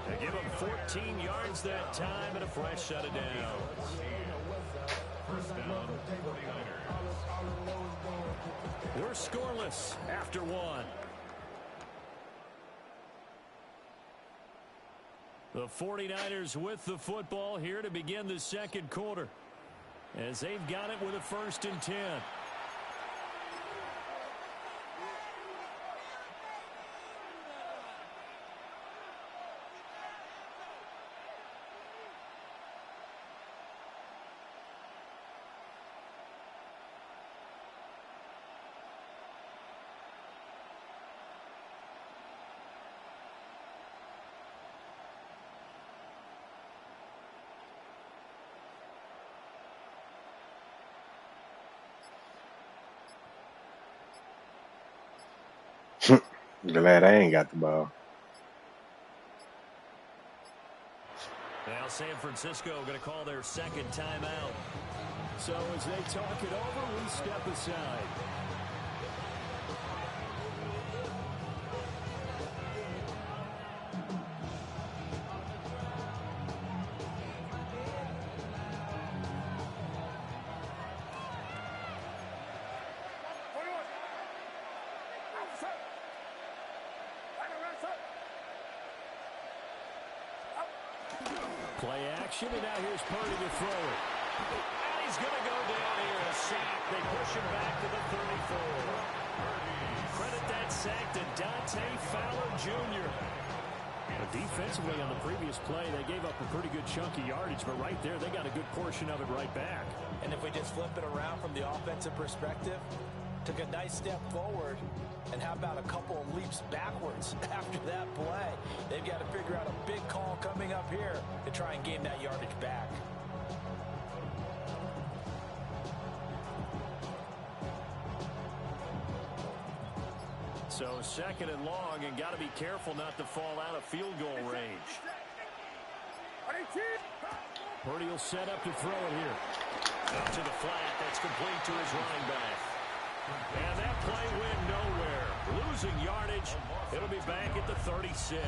They give him 14 yards that time and a fresh set of downs. First down, 49ers. We're scoreless after 1. The 49ers with the football here to begin the 2nd quarter, as they've got it with a 1st and 10. Glad I ain't got the ball. Now San Francisco going to call their 2nd timeout. So as they talk it over, we step aside. Play action, and now here's Purdy to throw it. And he's going to go down here, a sack. They push him back to the 34. Credit that sack to Dante Fowler Jr. Defensively on the previous play, they gave up a pretty good chunk of yardage, but right there, they got a good portion of it right back. And if we just flip it around from the offensive perspective, took a nice step forward, and how about a couple of leaps backwards after that play? They've got to figure out a big call coming up here to try and gain that yardage back. So 2nd and long, and got to be careful not to fall out of field goal range. Purdy will set up to throw it here. Out to the flat, that's complete to his running back. And that play went nowhere. Losing yardage. It'll be back at the 36.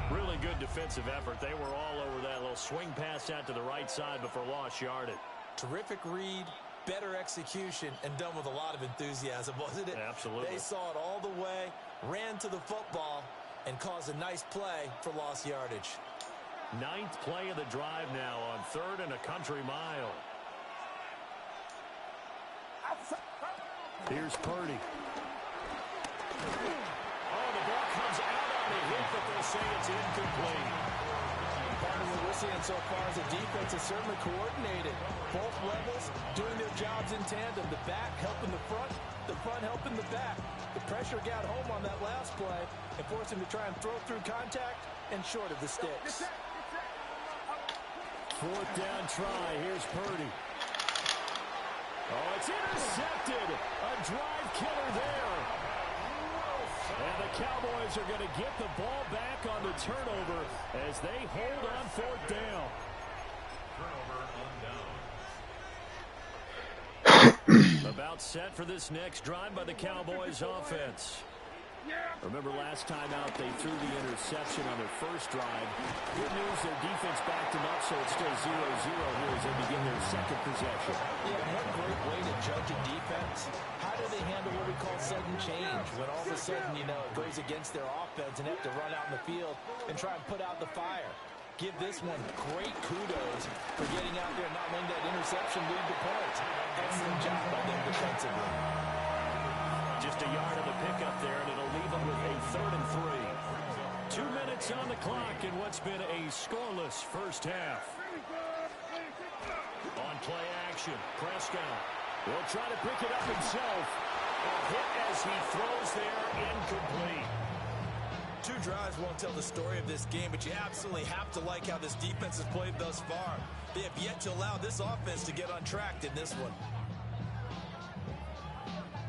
Really good defensive effort. They were all over that little swing pass out to the right side before lost yardage. Terrific read, better execution, and done with a lot of enthusiasm, wasn't it? Absolutely. They saw it all the way, ran to the football, and caused a nice play for lost yardage. 9th play of the drive now on 3rd and a country mile. Here's Purdy. Oh, the ball comes out on the hit, but they'll say it's incomplete. Part of what we're seeing so far is the defense is certainly coordinated. Both levels doing their jobs in tandem. The back helping the front helping the back. The pressure got home on that last play and forced him to try and throw through contact and short of the sticks. 4th down try. Here's Purdy. Oh, it's intercepted. A drive killer there. And the Cowboys are going to get the ball back on the turnover as they hold on fourth down. Turnover on down. About set for this next drive by the Cowboys offense. Remember last time out they threw the interception on their first drive. Good news, their defense backed them up, so it's still 0-0 here as they begin their second possession. Yeah, what a great way to judge a defense. How do they handle what we call sudden change? When all of a sudden, you know, it goes against their offense and have to run out in the field and try and put out the fire. Give this one great kudos for getting out there and not letting that interception lead to points. Excellent job by them defensively. Just a yard of the pickup there, and it'll leave them with a 3rd and 3. 2 minutes on the clock in what's been a scoreless first half. On play action, Prescott will try to pick it up himself. A hit as he throws there, incomplete. 2 drives won't tell the story of this game, but you absolutely have to like how this defense has played thus far. They have yet to allow this offense to get on track in this one.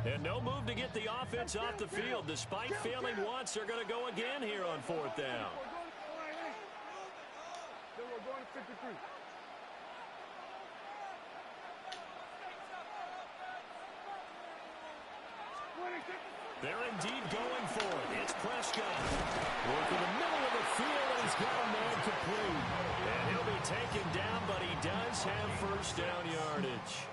And no move to get the offense off the field. Despite failing once, they're going to go again here on 4th down. They're indeed going for it. It's Prescott. Working the middle of the field, and he's got a man complete. And he'll be taken down, but he does have first down yardage.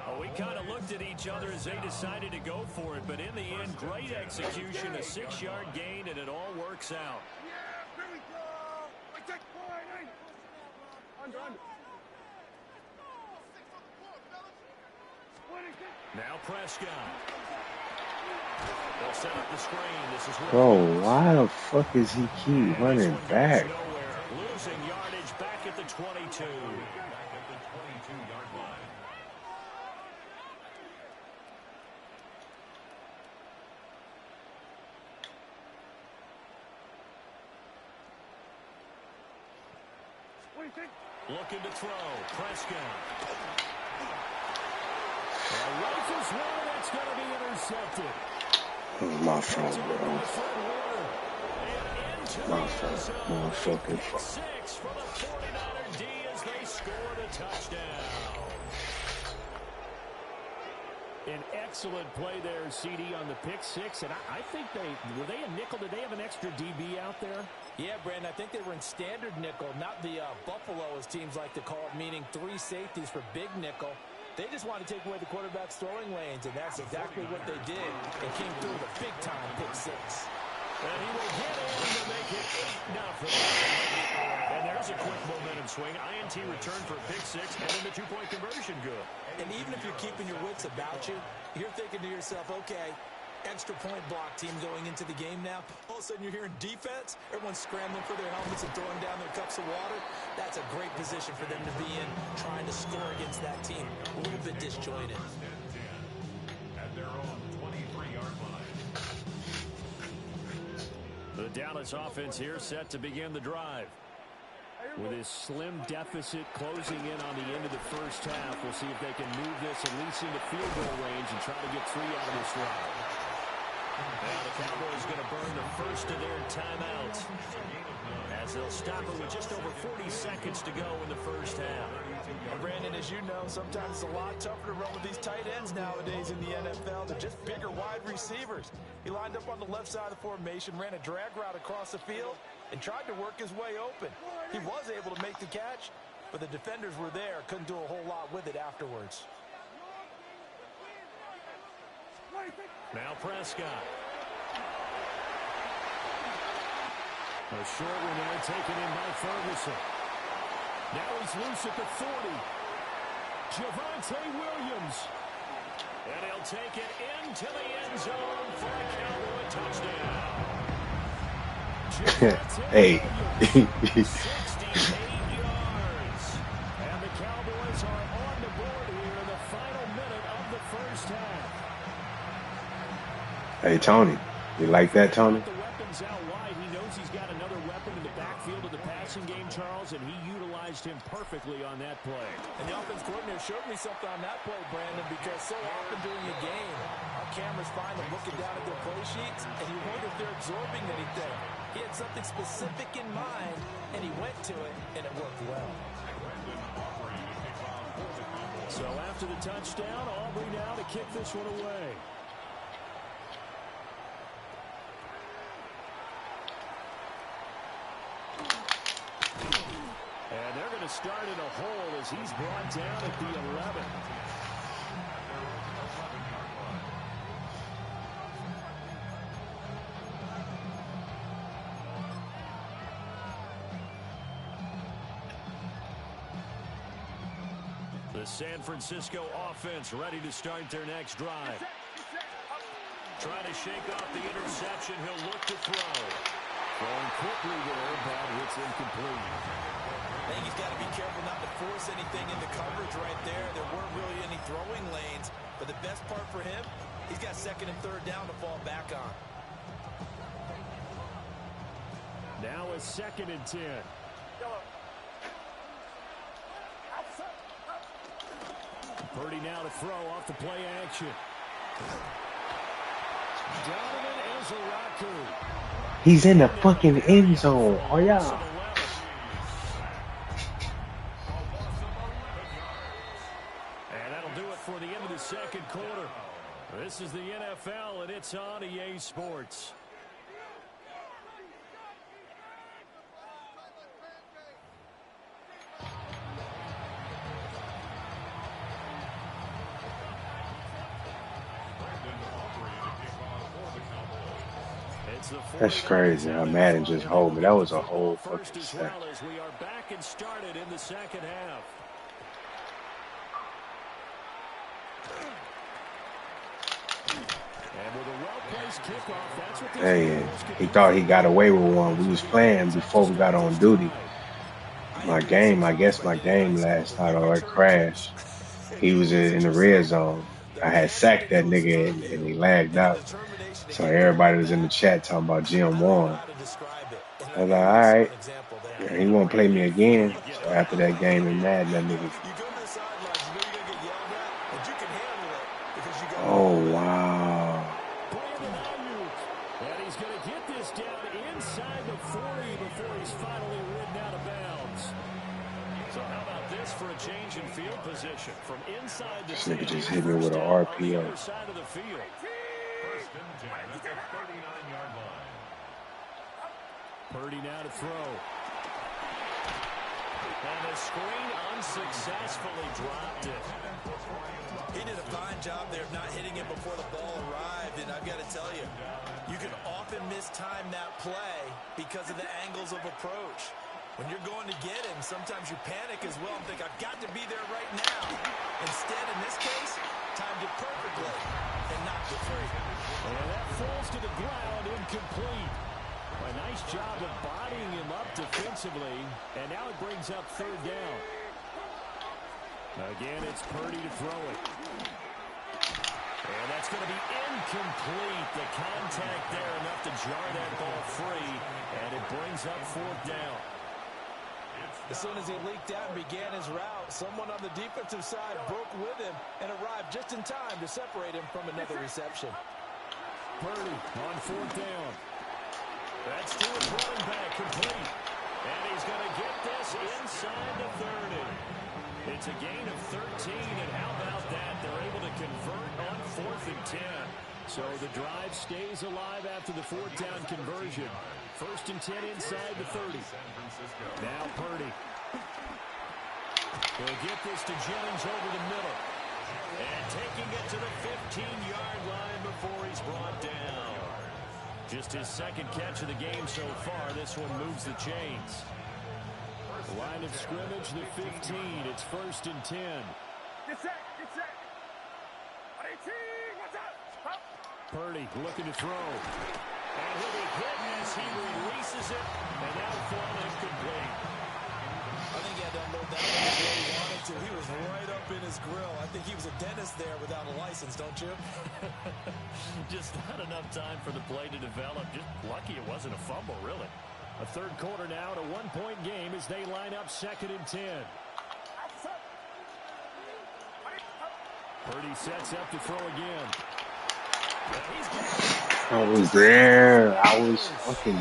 Oh, we kind of looked at each other as they decided to go for it, but in the end, great execution, a 6-yard gain, and it all works out. Now Prescott. They'll set up the screen. This is Bro, why the fuck is he keep running back? Losing yardage back at the 22. Back at the 22-yard line. Looking to throw. Prescott. Rifles one, that's going to be intercepted. That was my fault, bro. My fault. Motherfucking fault. 6 for the 49er D as they scored a touchdown. An excellent play there, CD, on the pick 6. And I think were they a nickel? Did they have an extra DB out there? Yeah, Brandon, I think they were in standard nickel, not the Buffalo, as teams like to call it, meaning 3 safeties for big nickel. They just wanted to take away the quarterback's throwing lanes, and that's exactly what they did. They came through with a big-time pick 6. And he will get in to make it 8-0. And there's a quick momentum swing. INT return for a pick 6, and then the 2-point conversion good. And even if you're keeping your wits about you, you're thinking to yourself, okay, extra point block team going into the game now. All of a sudden you're hearing defense. Everyone's scrambling for their helmets and throwing down their cups of water. That's a great position for them to be in, trying to score against that team. A little bit disjointed. At their own 23-yard line. The Dallas offense here set to begin the drive. With his slim deficit closing in on the end of the first half, we'll see if they can move this at least into field goal range and try to get 3 out of this drive. Now the Cowboys going to burn the first of their timeouts as they'll stop it with just over 40 seconds to go in the first half. And Brandon, as you know, sometimes it's a lot tougher to run with these tight ends nowadays in the NFL. They're just bigger wide receivers. He lined up on the left side of the formation, ran a drag route across the field, and tried to work his way open. He was able to make the catch, but the defenders were there, couldn't do a whole lot with it afterwards. Now Prescott. A short one there taken in by Ferguson. Now he's loose at the 40. Javonte Williams. And he'll take it into the end zone for a Cowboy touchdown. Hey. 68 yards. And the Cowboys are on the board here in the final minute of the first half. Hey, Tony. You like that, Tony? The weapons out wide. He knows he's got another weapon in the backfield of the passing game, Charles, and and he utilized him perfectly on that play. And the offense coordinator showed me something on that play, Brandon, because so often during a game, our cameras find them looking down at their play sheets, and you wonder if they're absorbing anything. He had something specific in mind, and he went to it, and it worked well. So after the touchdown, Aubrey now to kick this one away. And they're going to start in a hole as he's brought down at the 11. The San Francisco offense ready to start their next drive. Trying to shake off the interception. He'll look to throw. Throwing quickly there, but it's incomplete. I think he's got to be careful not to force anything into coverage right there. There weren't really any throwing lanes. But the best part for him, he's got second and third down to fall back on. Now a 2nd and 10. Purdy now to throw off the play action. Donovan Ezeraku. He's in the fucking end zone. Oh, yeah. And that'll do it for the end of the second quarter. This is the NFL, and it's on EA Sports. That's crazy how Madden just hold me. That was a whole fucking sack. As we are back and started in the second half. And with a well-placed kickoff, that's what Hey, he thought he got away with one. We was playing before we got on duty. I guess my game last night, or it crashed. He was in the red zone. I had sacked that nigga and he lagged out. So everybody was in the chat talking about Jim Warren. I was like, all right. Yeah, he won't play me again. So after that game in Madden, that nigga. Oh, wow. And he's going to get this down inside the 40 before he's finally ridden out of bounds. So how about this for a change in field position from inside the This nigga just hit me with an RPO. side of the field. First and 10 at the 39-yard line. Purdy now to throw. And the screen unsuccessfully dropped it. He did a fine job there of not hitting it before the ball arrived, and I've got to tell you, you can often mistime that play because of the angles of approach. When you're going to get him, sometimes you panic as well and think, I've got to be there right now. Instead, in this case, timed it perfectly and knocked it free. And that falls to the ground, incomplete. A nice job of bodying him up defensively, and now it brings up third down. Again, it's Purdy to throw it. And that's going to be incomplete. The contact there enough to jar that ball free, and it brings up fourth down. As soon as he leaked out and began his route, someone on the defensive side broke with him and arrived just in time to separate him from another reception. Purdy on fourth down. That's to his running back, complete. And he's going to get this inside the 30. It's a gain of 13, and how about that? They're able to convert on 4th and 10. So the drive stays alive after the fourth down conversion. 1st and 10 inside the 30. Now Purdy. He'll get this to Jennings over the middle. And taking it to the 15-yard line before he's brought down. Just his second catch of the game so far. This one moves the chains. Line of scrimmage, the 15. It's 1st and 10. Get set. Purdy looking to throw. And he'll be hit as he releases it. And now thrown incomplete. I think he had to unload that one before he wanted to. He was right up in his grill. I think he was a dentist there without a license, don't you? Just not enough time for the play to develop. Just lucky it wasn't a fumble, really. A third quarter now at a one-point game as they line up 2nd and 10. Purdy sets up to throw again. I was there. I was fucking.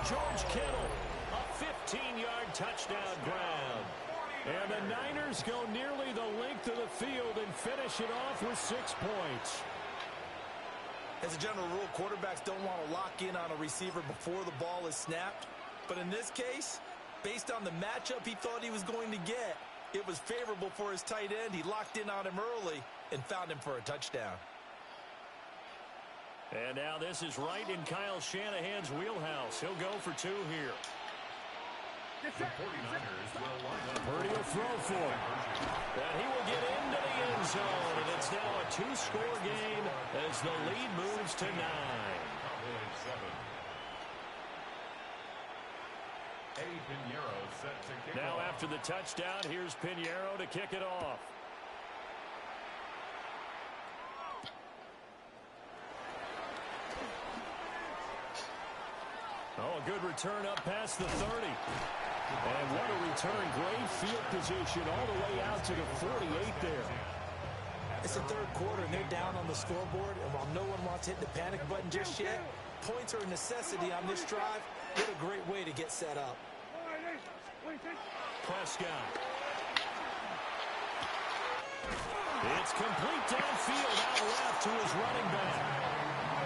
George Kittle, a 15-yard touchdown ground. And the Niners go nearly the length of the field and finish it off with 6 points. As a general rule, quarterbacks don't want to lock in on a receiver before the ball is snapped. But in this case, based on the matchup he thought he was going to get, it was favorable for his tight end. He locked in on him early and found him for a touchdown. And now this is right in Kyle Shanahan's wheelhouse. He'll go for 2 here. The 49ers will line up. Purdy will throw for him. And he will get into the end zone. And it's now a 2-score game as the lead moves to 9. Cowboys 7. Pinheiro set to kick Now off. after the touchdown, here's Pinheiro to kick it off. Oh, a good return up past the 30. And what a return. Great field position all the way out to the 48 there. It's the third quarter, and they're down on the scoreboard. And while no one wants to hit the panic button just yet, points are a necessity on this drive. What a great way to get set up. Prescott. It's complete downfield out left to his running back. A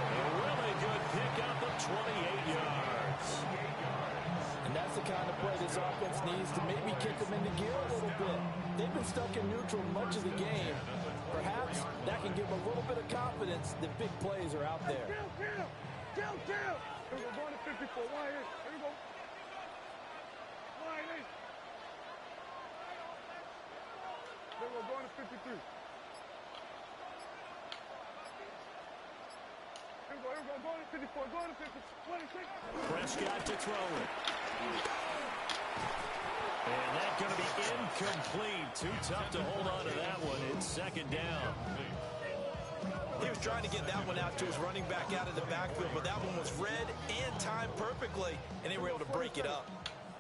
really good pickup of 28 yards. And that's the kind of play this offense needs to maybe kick them into gear a little bit. They've been stuck in neutral much of the game. Perhaps that can give them a little bit of confidence that big plays are out there. Here we go, going to 54. Wide in. Here we go. Wide in. Here we go, going to 53. Here we go, going to 54, going to 50, 26. Prescott to throw it. And that's going to be incomplete. Too tough to hold on to that one. It's 2nd down. He was trying to get that one out to his running back out of the backfield, but that one was read and timed perfectly, and they were able to break it up.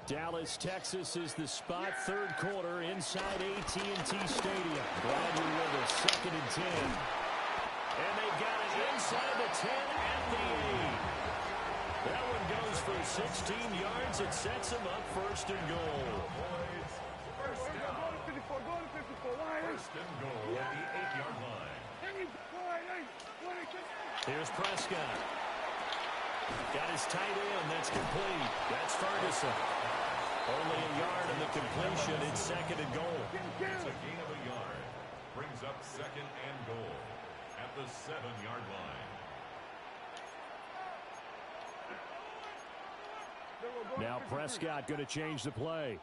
Dallas, Texas is the spot. Third quarter inside AT&T Stadium. Glad you're with us. 2nd and 10. And they've got it inside the 10 at the 8. That one goes for 16 yards. It sets them up 1st and goal. First down. First and goal at the 8-yard line. Here's Prescott. Got his tight end. That's complete. That's Ferguson. Only a yard in the completion. It's 2nd and goal. It's a gain of a yard. Brings up 2nd and goal at the 7-yard line. Now Prescott going to change the play.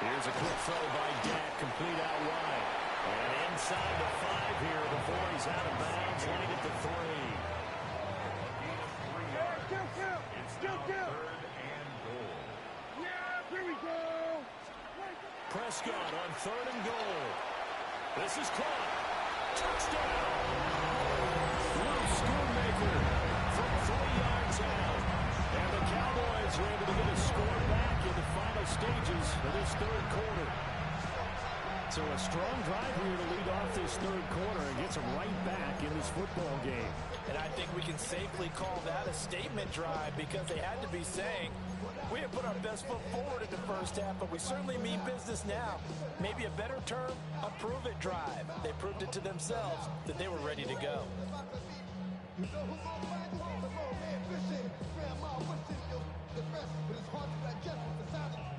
Here's a quick throw by Dak, complete out wide. And inside the 5 here before he's out of bounds, running at the 3. It's now 3rd and goal. Here we go. Prescott on 3rd and goal. This is caught. Touchdown. Luke Schoonmaker from 3 yards out. And the Cowboys are able to get a score back in the final stages of this 3rd quarter. So a strong drive here to lead off this 3rd quarter and gets them right back in this football game. And I think we can safely call that a statement drive because they had to be saying, we have put our best foot forward in the first half, but we certainly mean business now. Maybe a better term, a prove-it drive. They proved it to themselves that they were ready to go.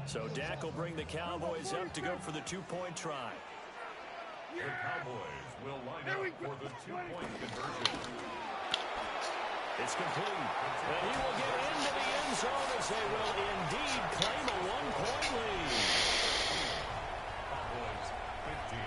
So Dak will bring the Cowboys up to go for the 2-point try. The Cowboys will line up for the 2-point conversion. It's complete. And he will get into the end zone as they will indeed claim a 1-point lead. Cowboys 15.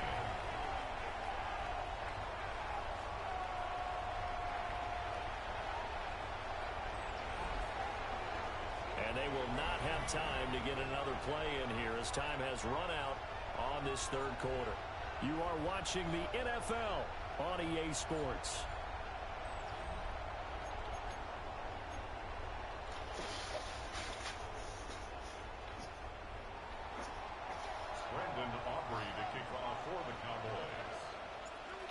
And they will not have time to get another play in here as time has run out on this 3rd quarter. You are watching the NFL on EA Sports.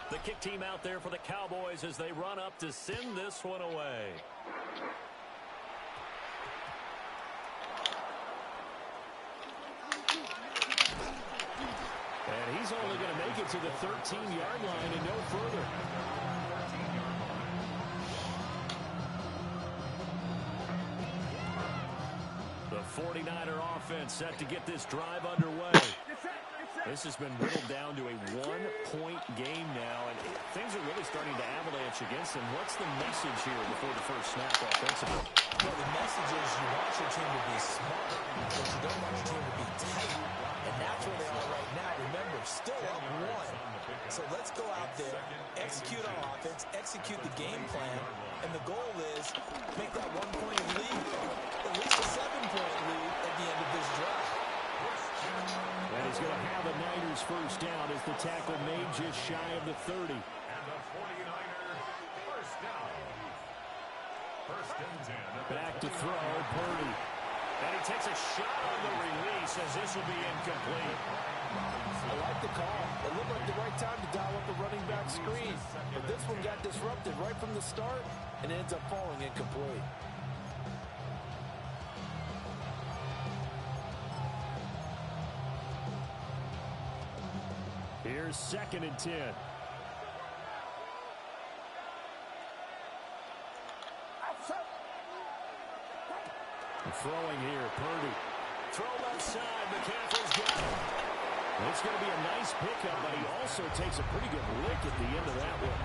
The kick team out there for the Cowboys as they run up to send this one away. And he's only going to make it to the 13-yard line and no further. The 49er offense set to get this drive underway. This has been whittled down to a one-point game now, and things are really starting to avalanche against them. What's the message here before the first snap offensively? Well, the message is you want your team to be smart, but you don't want your team to be tight. And that's where they are right now. Remember, still up one. So let's go out there, execute our offense, execute the game plan, and the goal is make that one-point lead, at least a 7-point lead at the end of this drive. And he's going to have a Niners first down as the tackle made just shy of the 30. And the 49ers first down. First and 10. Back to throw, Purdy. And he takes a shot on the release as this will be incomplete. I like the call. It looked like the right time to dial up a running back screen. But this one got disrupted right from the start and ends up falling incomplete. Here's 2nd and 10. Throwing here, Purdy. Throw left side, McCaffrey's got it. It's going to be a nice pickup, but he also takes a pretty good lick at the end of that one.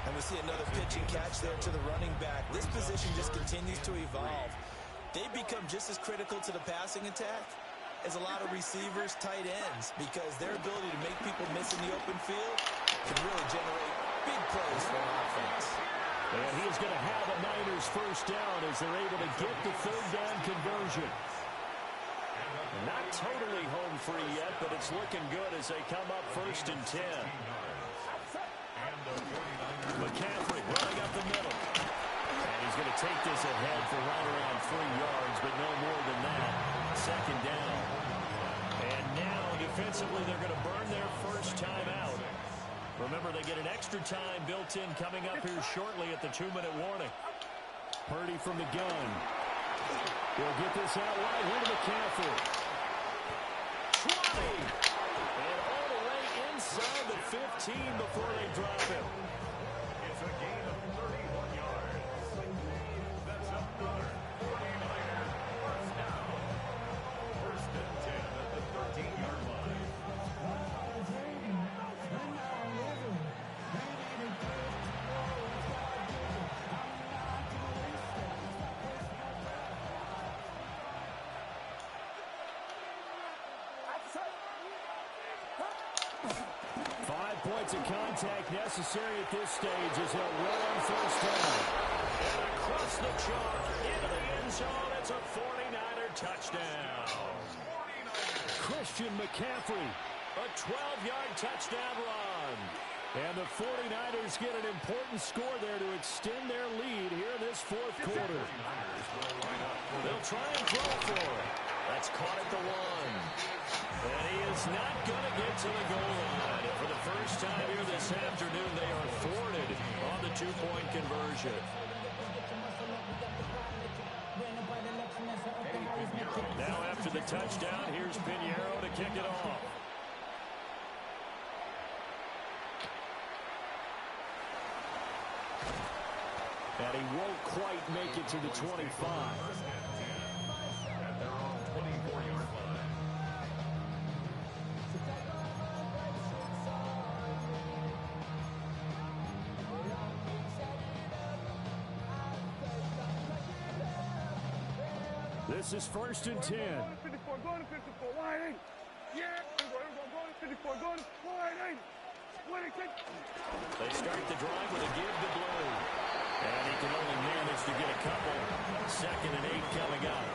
And we see another pitch and catch there to the running back. This position just continues to evolve. They become just as critical to the passing attack as a lot of receivers, tight ends, because their ability to make people miss in the open field can really generate big plays for an offense. And he is going to have a Niners first down as they're able to get the 3rd down conversion. Not totally home free yet, but it's looking good as they come up 1st and 10. McCaffrey running up the middle. And he's going to take this ahead for right around 3 yards, but no more than that. 2nd down. And now, defensively, they're going to burn their first time out. Remember, they get an extra time built in coming up here shortly at the 2-minute warning. Purdy from the gun. He'll get this out wide here to McCaffrey. 20! And all the way inside the 15 before they drop him. It's a gain of 31 yards. That's another 49er first down. First and 10 at the 13-yard line. 5 points of contact necessary at this stage as they'll roll on first down. And across the chalk, into the end zone, it's a 49er touchdown. Christian McCaffrey, a 12-yard touchdown run. And the 49ers get an important score there to extend their lead here in this 4th quarter. They'll try and throw for it. That's caught at the 1. And he is not going to get to the goal line. And for the first time here this afternoon, they are thwarted on the 2-point conversion. Now after the touchdown, here's Pinheiro to kick it off. And he won't quite make it to the 25. At their own 24-yard line. This is 1st and 10. Going to 54, wide eight. Yeah, going to 54, going to wide eight. They start the drive with a give to Blue. And he can only manage to get a couple. 2nd and 8 coming up.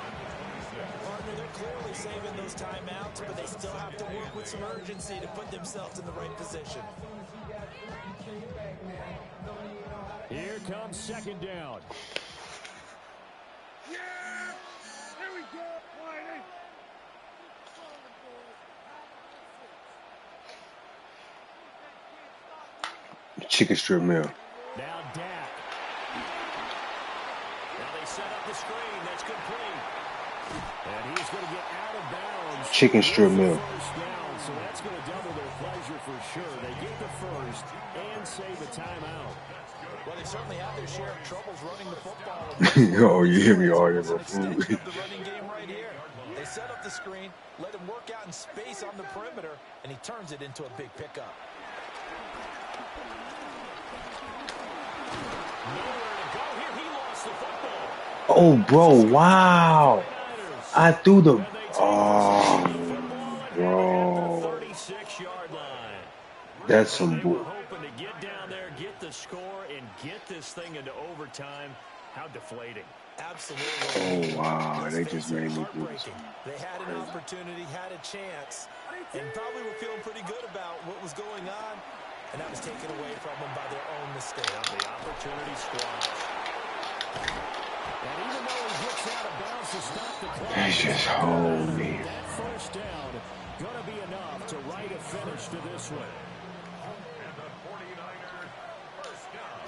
Partner, they're clearly saving those timeouts, but they still have to work with some urgency to put themselves in the right position. Here comes second down. Yeah! Here we go! Whitey! Chicken strip meal. Now Dak. Now they set up the screen. That's complete. And he's going to get out of bounds. Chicken strip meal. First down, so that's going to double their pleasure for sure. They get the first and save a timeout. Well, they certainly have their share of troubles running the football. Oh, you hear me arguing It's an about extension food. of the running game right here. They set up the screen, let him work out in space on the perimeter, and he turns it into a big pickup. Nowhere to go here. He lost the football. Oh, bro, wow. I threw the... Oh, bro. 36-yard line. That's some They were bull. hoping to get down there, get the score, and get this thing into overtime. How deflating. Absolutely. Oh, wow. Those They things just are made me do heartbreaking. They had an opportunity, had a chance, and probably were feeling pretty good about what was going on, and that was taken away from them by their own mistake. The opportunity squashed. And even though he gets out of bounds to stop the clock, They just hold me. that first down going to be enough to write a finish to this one. And the 49ers first down.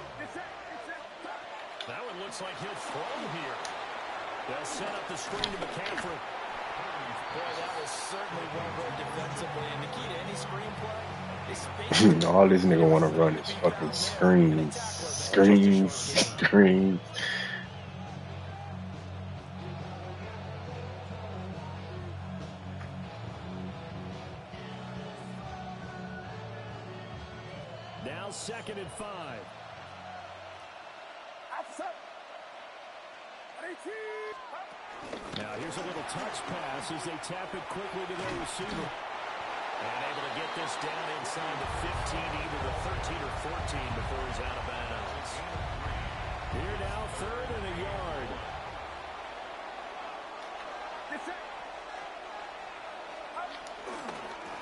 That one looks like he'll throw here. They'll set up the screen to McCaffrey. Boy, that was certainly well read defensively. And the key to any screenplay is space. All this nigga want to run is fucking screens. Screens. Now 2nd and 5. Now here's a little touch pass as they tap it quickly to their receiver. And able to get this down inside the 15, either the 13 or 14 before he's out of bounds. Here now, 3rd and a yard.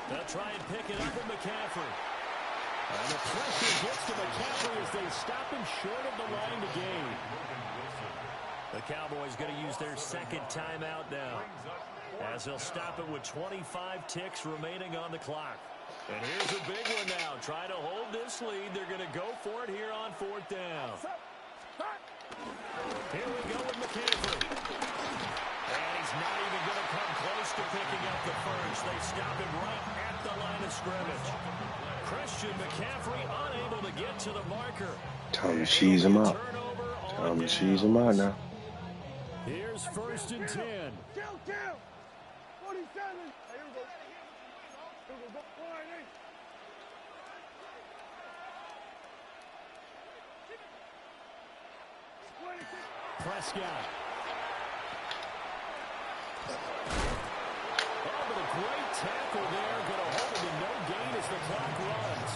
They'll try and pick it up with McCaffrey. And the pressure gets to McCaffrey as they stop him short of the line to gain. The Cowboys going to use their second timeout now, as they'll stop it with 25 ticks remaining on the clock. And here's a big one now. Trying to hold this lead. They're going to go for it here on 4th down. Here we go with McCaffrey. And he's not even going to come close to picking up the first. They stop him right at the line of scrimmage. Christian McCaffrey unable to get to the marker. Time to cheese him out. Time to cheese him out now. Here's 1st and 10. Kill! 47! Here we go. Here we go. Whitey! Prescott. Oh, but a great tackle there. Going to hold him to no gain as the clock runs.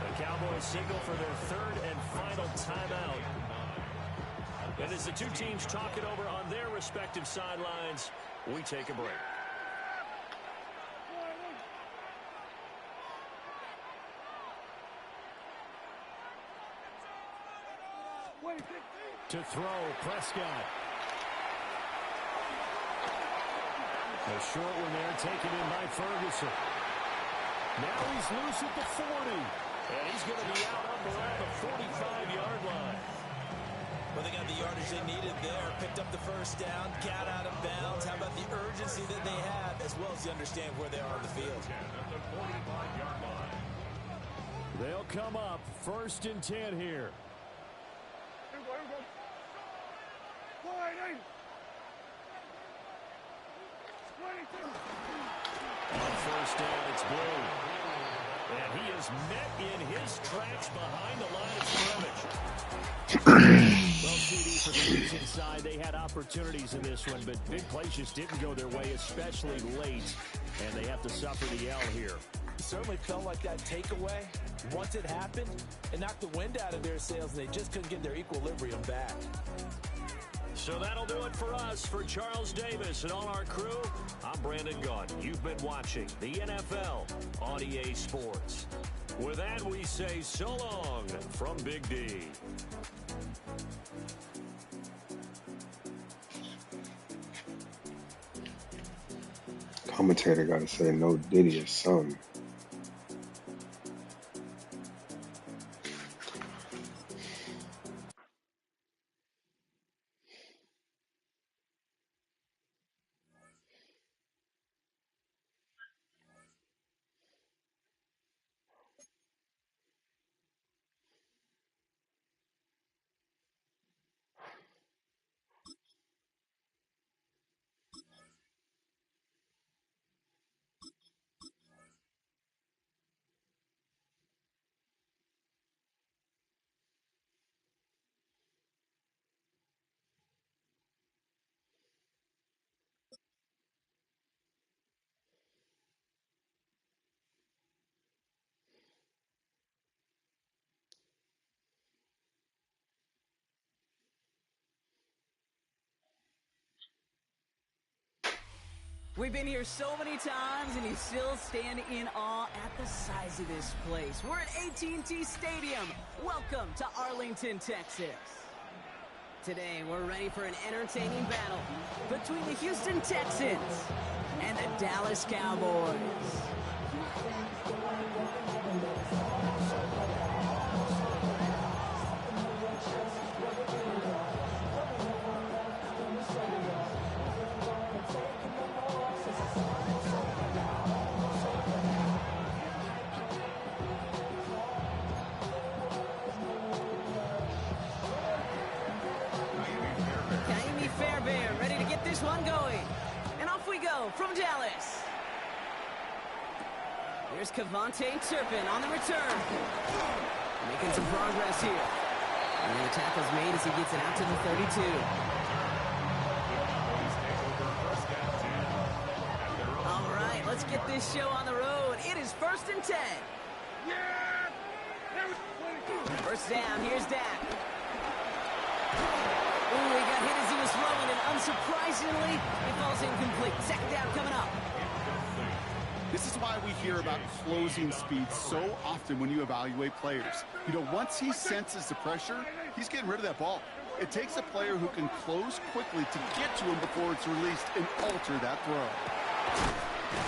The Cowboys signal for their 3rd and final timeout. And as the two teams talk it over on their respective sidelines, we take a break. To throw, Prescott. A short one there, taken in by Ferguson. Now he's loose at the 40. And he's going to be out up around the 45-yard line. Well, they got the yardage they needed there. Picked up the first down, got out of bounds. How about the urgency that they have, as well as they understand where they are on the field. They'll come up 1st and 10 here. Here we go. Whitey! 22! On 1st down, it's Blue. And he is met in his tracks behind the line of scrimmage. Well, CD, for the Houston side, they had opportunities in this one, but big plays just didn't go their way, especially late, and they have to suffer the L here. It certainly felt like that takeaway, once it happened, it knocked the wind out of their sails, and they just couldn't get their equilibrium back. So that'll do it for us. For Charles Davis and all our crew, I'm Brandon Gaudin. You've been watching the NFL on EA Sports. With that, we say so long from Big D. Commentator got to say no Diddy or something. We've been here so many times, and you still stand in awe at the size of this place. We're at AT&T Stadium. Welcome to Arlington, Texas. Today, we're ready for an entertaining battle between the Houston Texans and the Dallas Cowboys. This one going, and off we go from Dallas. Here's Kevontae Turpin on the return, making some progress here, and the tackle's made as he gets it out to the 32. All right, let's get this show on the road. It is 1st and 10. First down, here's Dak. Ooh, he got hit as he was throwing, and unsurprisingly, he falls incomplete. Second down coming up. This is why we hear about closing speed so often when you evaluate players. You know, once he senses the pressure, he's getting rid of that ball. It takes a player who can close quickly to get to him before it's released and alter that throw.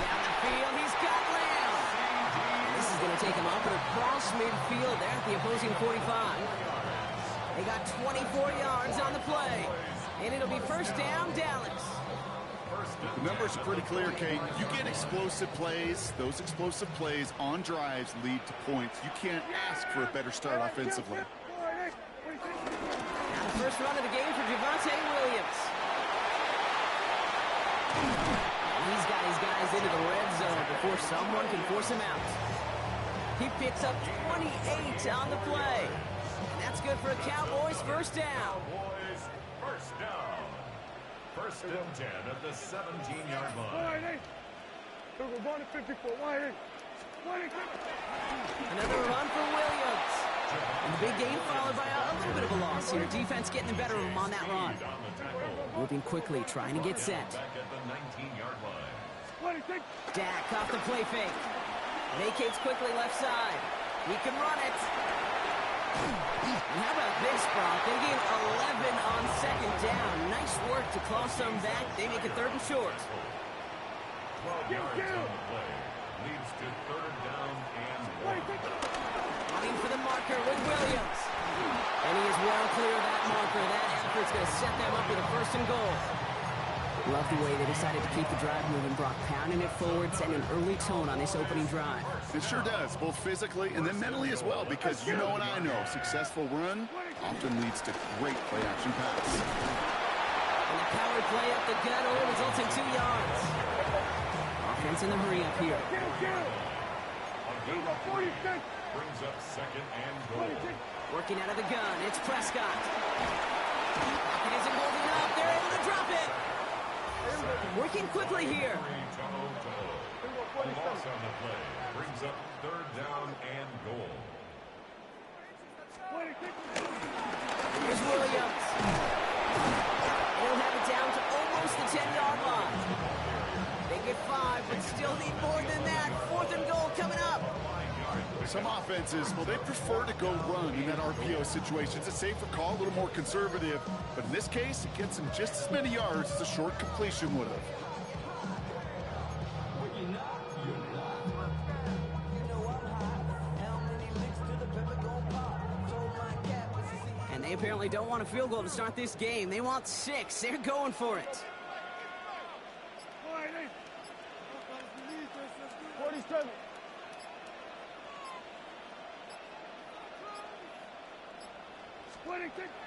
Down the field, he's got Lamb. This is going to take him up and across midfield there at the opposing 45. They got 24 yards on the play, and it'll be first down, Dallas. The numbers are pretty clear, Kate. You get explosive plays. Those explosive plays on drives lead to points. You can't ask for a better start offensively. Now the first run of the game for Javonte Williams. And he's got his guys into the red zone before someone can force him out. He picks up 28 on the play. That's good for a Cowboys first down. Cowboys first down. 1st and 10 at the 17-yard line. Another run for Williams. And the big gain followed by a little bit of a loss here. Defense getting the better of him on that run. Moving quickly, trying to get set. Back at the 19-yard line. Dak off the play fake. Vacates quickly left side. He can run it. And how about this, Brock? They gain 11 on second down. Nice work to claw some back. They make it 3rd and short. 12 yards on the play. Leads to 3rd down and 1. Running for the marker with Williams. And he is well clear of that marker. That effort's going to set them up with a 1st and goal. Love the way they decided to keep the drive moving, Brock, pounding it forward, setting an early tone on this opening drive. It sure does, both physically and then mentally as well, because you know and I know, successful run often leads to great play-action pass. And the power play up the gut only results in 2 yards. Offense in the hurry up here. Brings up 2nd and goal. Working out of the gun, it's Prescott. It isn't holding up, they're able to drop it. Working quickly here. A loss on the play. Brings up 3rd down and goal. Here's Williams. get 5, but still need more than that. 4th and goal coming up. Some offenses, well, they prefer to go run in that RPO situation. It's a safer call, a little more conservative. But in this case, it gets them just as many yards as a short completion would have. And they apparently don't want a field goal to start this game. They want 6. They're going for it. 47.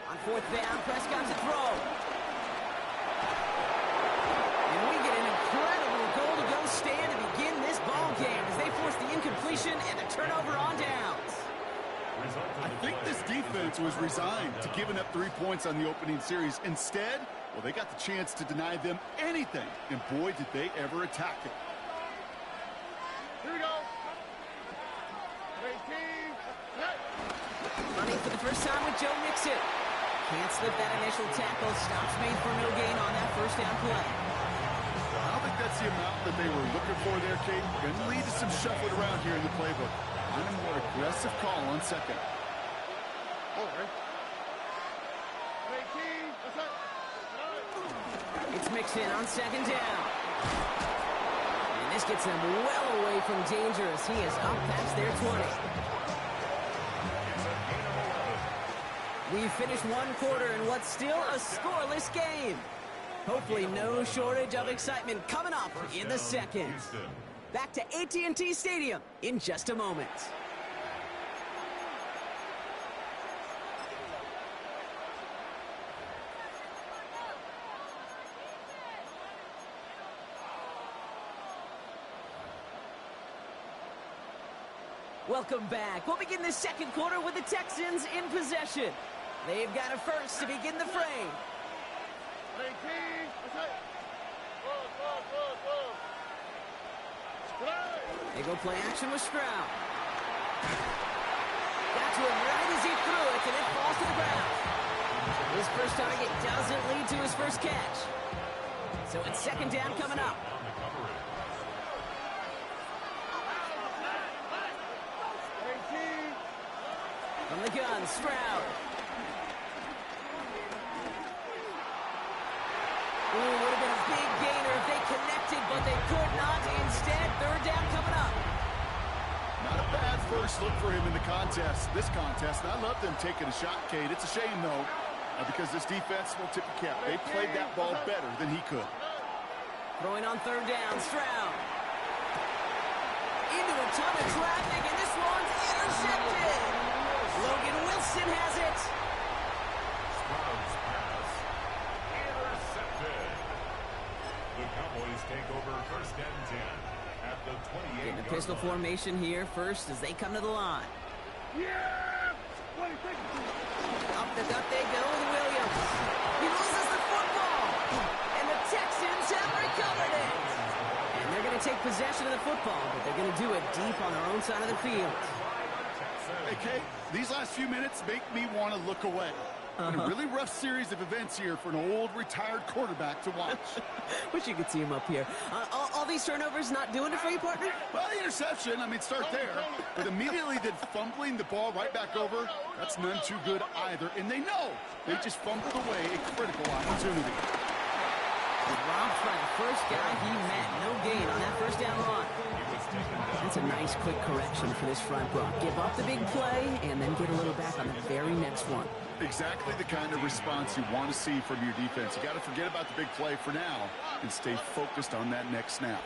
On 4th down, Prescott to throw. And we get an incredible goal-to-go stand to begin this ball game as they force the incompletion and a turnover on downs. I think this defense was resigned to giving up 3 points on the opening series. Instead, well, they got the chance to deny them anything, and boy, did they ever attack it. Here we go. 18. Running for the first time with Joe Mixon. Can't slip that initial tackle. Stops made for no gain on that first down play. I don't think that's the amount that they were looking for there, Kate. Going to lead to some shuffling around here in the playbook. On a more aggressive call on second. It's Mixon on 2nd down. And this gets them well away from danger as he is up past their 20. We've finished 1 quarter in what's still a scoreless game. Hopefully no shortage of excitement coming up in the second. Back to AT&T Stadium in just a moment. Welcome back. We'll begin the second quarter with the Texans in possession. They've got a first to begin the frame. They go play action with Stroud. Got to him right as he threw it, and it falls to the ground. His first target doesn't lead to his first catch. So it's 2nd down coming up. From the gun, Stroud. Ooh, would have been a big gainer if they connected, but they could not. Instead, 3rd down coming up. Not a bad first look for him in the this contest. And I love them taking a shot, Kate. It's a shame, though, because this defense will tip the cap. They played that ball better than he could. Throwing on 3rd down, Stroud. Into a ton of traffic, and this one's intercepted. Logan Wilson has it. Stroud's pass intercepted. The Cowboys take over 1st and 10 at the 28. In the pistol formation here first as they come to the line. Yeah! Up the gut they go with Williams. He loses the football. And the Texans have recovered it. And they're going to take possession of the football, but they're going to do it deep on their own side of the field. Hey, Kate, these last few minutes make me want to look away. Been a really rough series of events here for an old retired quarterback to watch. Wish you could see him up here. All these turnovers not doing it for you, partner? Well, the interception, I mean, start there. But immediately then fumbling the ball right back over, that's none too good either. And they know they just fumbled away a critical opportunity. Robbed by the first guy he met. No gain on that first down run. That's a nice quick correction for this front row. Give up the big play and then get a little back on the very next one. Exactly the kind of response you want to see from your defense. You got to forget about the big play for now and stay focused on that next snap.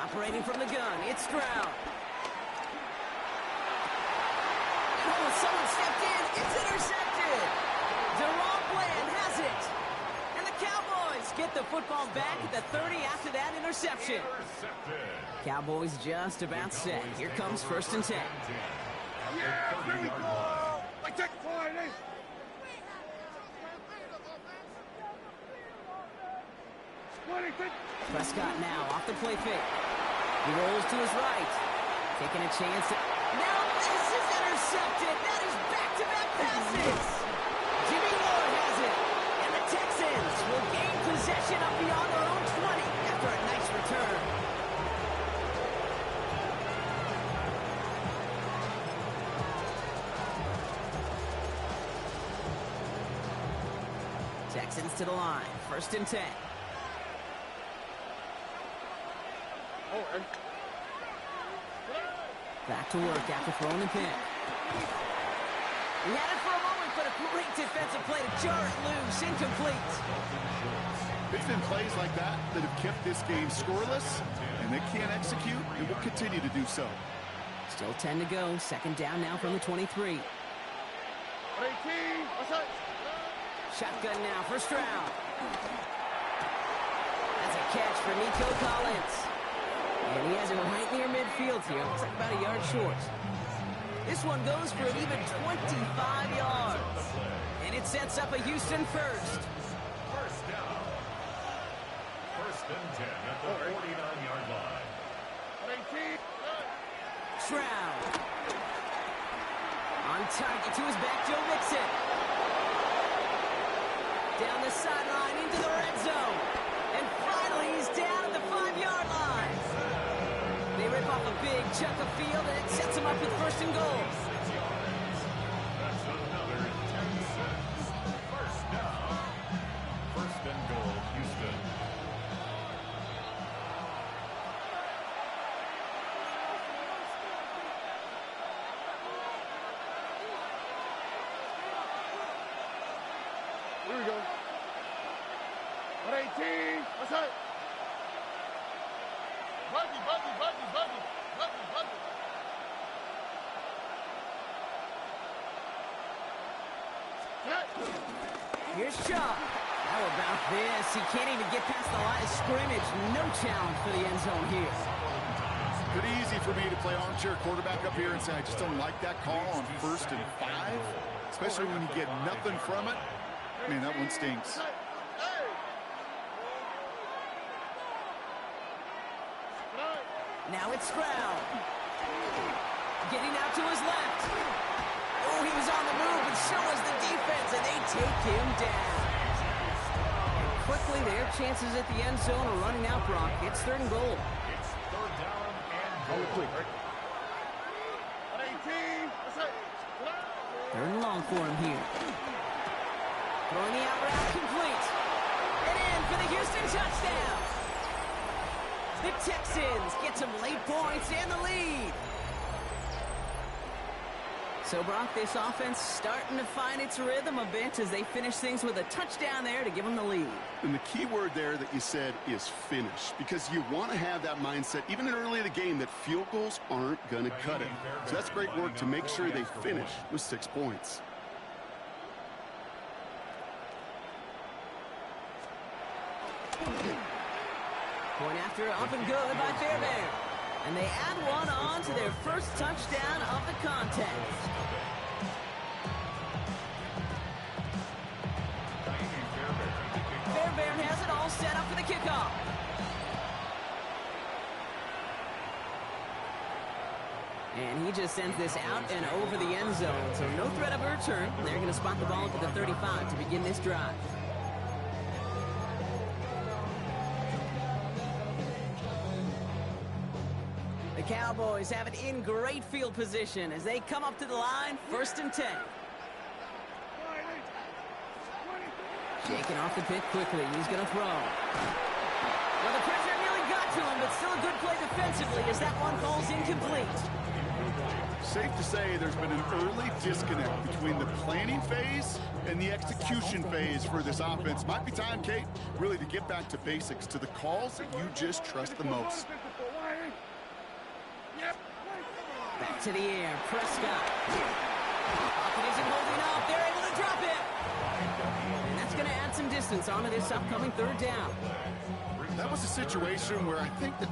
Operating from the gun, it's Stroud. Oh, someone stepped in. It's intercepted. Deron Bland has it. And the Cowboys get the football back at the 30 after that interception. Cowboys just about set. Here comes 1st and 10. Yeah, here we go. I take it for it. Prescott now off the play fake. He rolls to his right. Taking a chance. Now this is intercepted. That is back-to-back passes. Jimmy Ward has it. And the Texans will gain possession up beyond their own 20 after a nice return. Texans to the line. 1st and 10. Back to work after throwing the pick. He had it for a moment, but a great defensive play to jar it loose. Incomplete. It's been plays like that that have kept this game scoreless, and they can't execute, and will continue to do so. Still 10 to go. 2nd down now from the 23. Shotgun now for Stroud. That's a catch for Nico Collins. And he has it right near midfield here. Looks like about a yard short. This one goes for an even 25 yards. And it sets up a Houston first. First down. 1st and 10 at the 49-yard line. Stroud. On target to his back, Joe Mixon. Down the sideline into the red zone. And finally, he's down at the 5-yard line. They rip off a big chunk of field, and it sets him up with 1st and goal. That's another 10-6. First down. 1st and goal, Houston. Here we go. 118. What's up? Buggy. Here's Shaw. How about this? He can't even get past the line of scrimmage. No challenge for the end zone here. Pretty easy for me to play armchair quarterback up here and say I just don't like that call on 1st and 5, especially when you get nothing from it. Man, that one stinks. Now it's Stroud. Getting out to his left. Oh, he was on the move, but so was the defense, and they take him down. And quickly, their chances at the end zone are running out, Brock. It's 3rd and goal. It's 3rd down and goal. 3rd and long for him here. Throwing the out route complete. And in for the Houston touchdown. The Texans get some late points and the lead. So, Brock, this offense starting to find its rhythm a bit as they finish things with a touchdown there to give them the lead. And the key word there that you said is finish, because you want to have that mindset, even early in the game, that field goals aren't going to cut it. So that's great work to make sure they finish with 6 points. Point after up and good by Fairbairn. And they add one on to their first touchdown of the contest. Fairbairn has it all set up for the kickoff. And he just sends this out and over the end zone. So no threat of a return. They're going to spot the ball at the 35 to begin this drive. The Cowboys have it in great field position as they come up to the line, 1st and 10. Shaking off the pick quickly. He's going to throw. Well, the pressure nearly got to him, but still a good play defensively as that one falls incomplete. Safe to say there's been an early disconnect between the planning phase and the execution phase for this offense. Might be time, Kate, really to get back to basics, to the calls that you just trust the most. Back to the air, Prescott. Pocket isn't holding up. They're able to drop it. And that's going to add some distance onto this upcoming 3rd down. That was a situation where I think the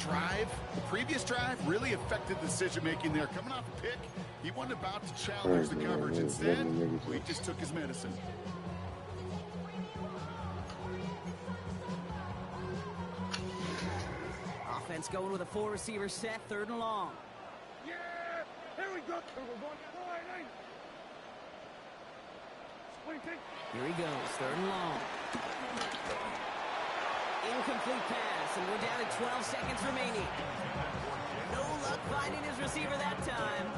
previous drive, really affected the decision-making there. Coming off a pick, he wasn't about to challenge the coverage. Instead, he just took his medicine. Offense going with a 4-receiver set, 3rd and long. Yeah! Here we go! Here he goes, 3rd and long. Incomplete pass, and we're down to 12 seconds remaining. No luck finding his receiver that time.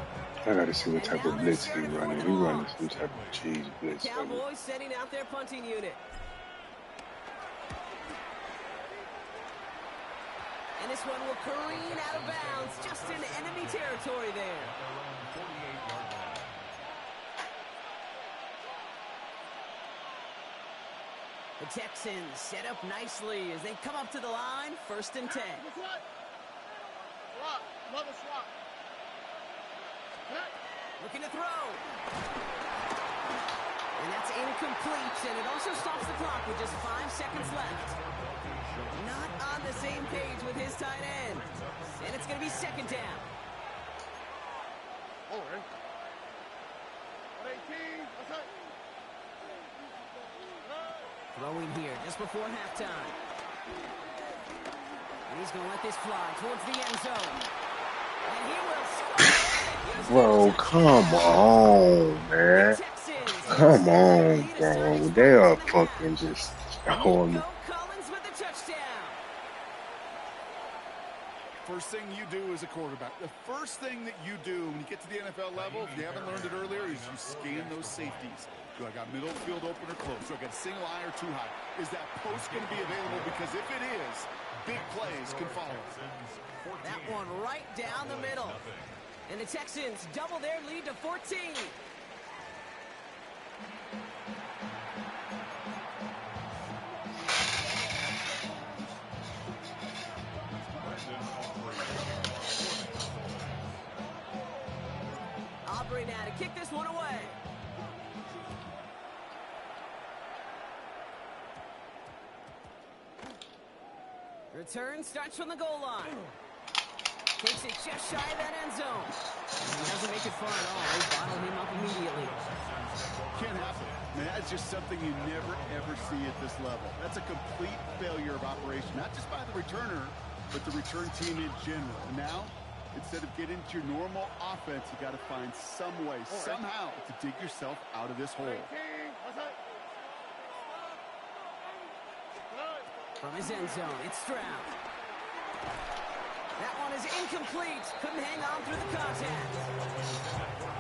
I gotta see what type of blitz he running. He running some type of cheese blitz. Cowboys setting out their punting unit. And this one will careen out of bounds, just in enemy territory there. The Texans set up nicely as they come up to the line, 1st and 10. Looking to throw. And that's incomplete, and it also stops the clock with just 5 seconds left. Not on the same page with his tight end. And it's going to be 2nd down. Throwing here just before halftime. And he's going to let this fly towards the end zone. And he will score. Bro, come on, man. Come on, bro. They are fucking just on me. Collins with the touchdown. First thing you do as a quarterback, the first thing that you do when you get to the NFL level, if you haven't learned it earlier, is you scan those safeties. Do I got middle field open or close? Do I got single high or too high? Is that post going to be available? Because if it is, big plays can follow. That one right down the middle. And the Texans double their lead to 14. Aubrey now to kick this one away. Return starts from the goal line. Takes it just shy of that end zone. He doesn't make it far at all. They bottle him up immediately. Can't happen. Man, that's just something you never, ever see at this level. That's a complete failure of operation, not just by the returner, but the return team in general. And now, instead of getting to your normal offense, you got to find some way, somehow, to dig yourself out of this hole. From his end zone, it's Stroud. That one is incomplete. Couldn't hang on through the contact.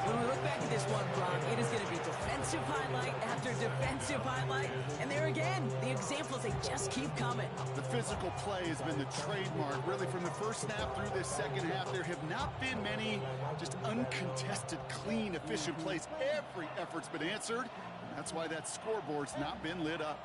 When we look back at this one, Brock, it is going to be defensive highlight after defensive highlight. And there again, the examples, they just keep coming. The physical play has been the trademark. Really, from the first snap through this second half, there have not been many just uncontested, clean, efficient plays. Every effort's been answered. And that's why that scoreboard's not been lit up.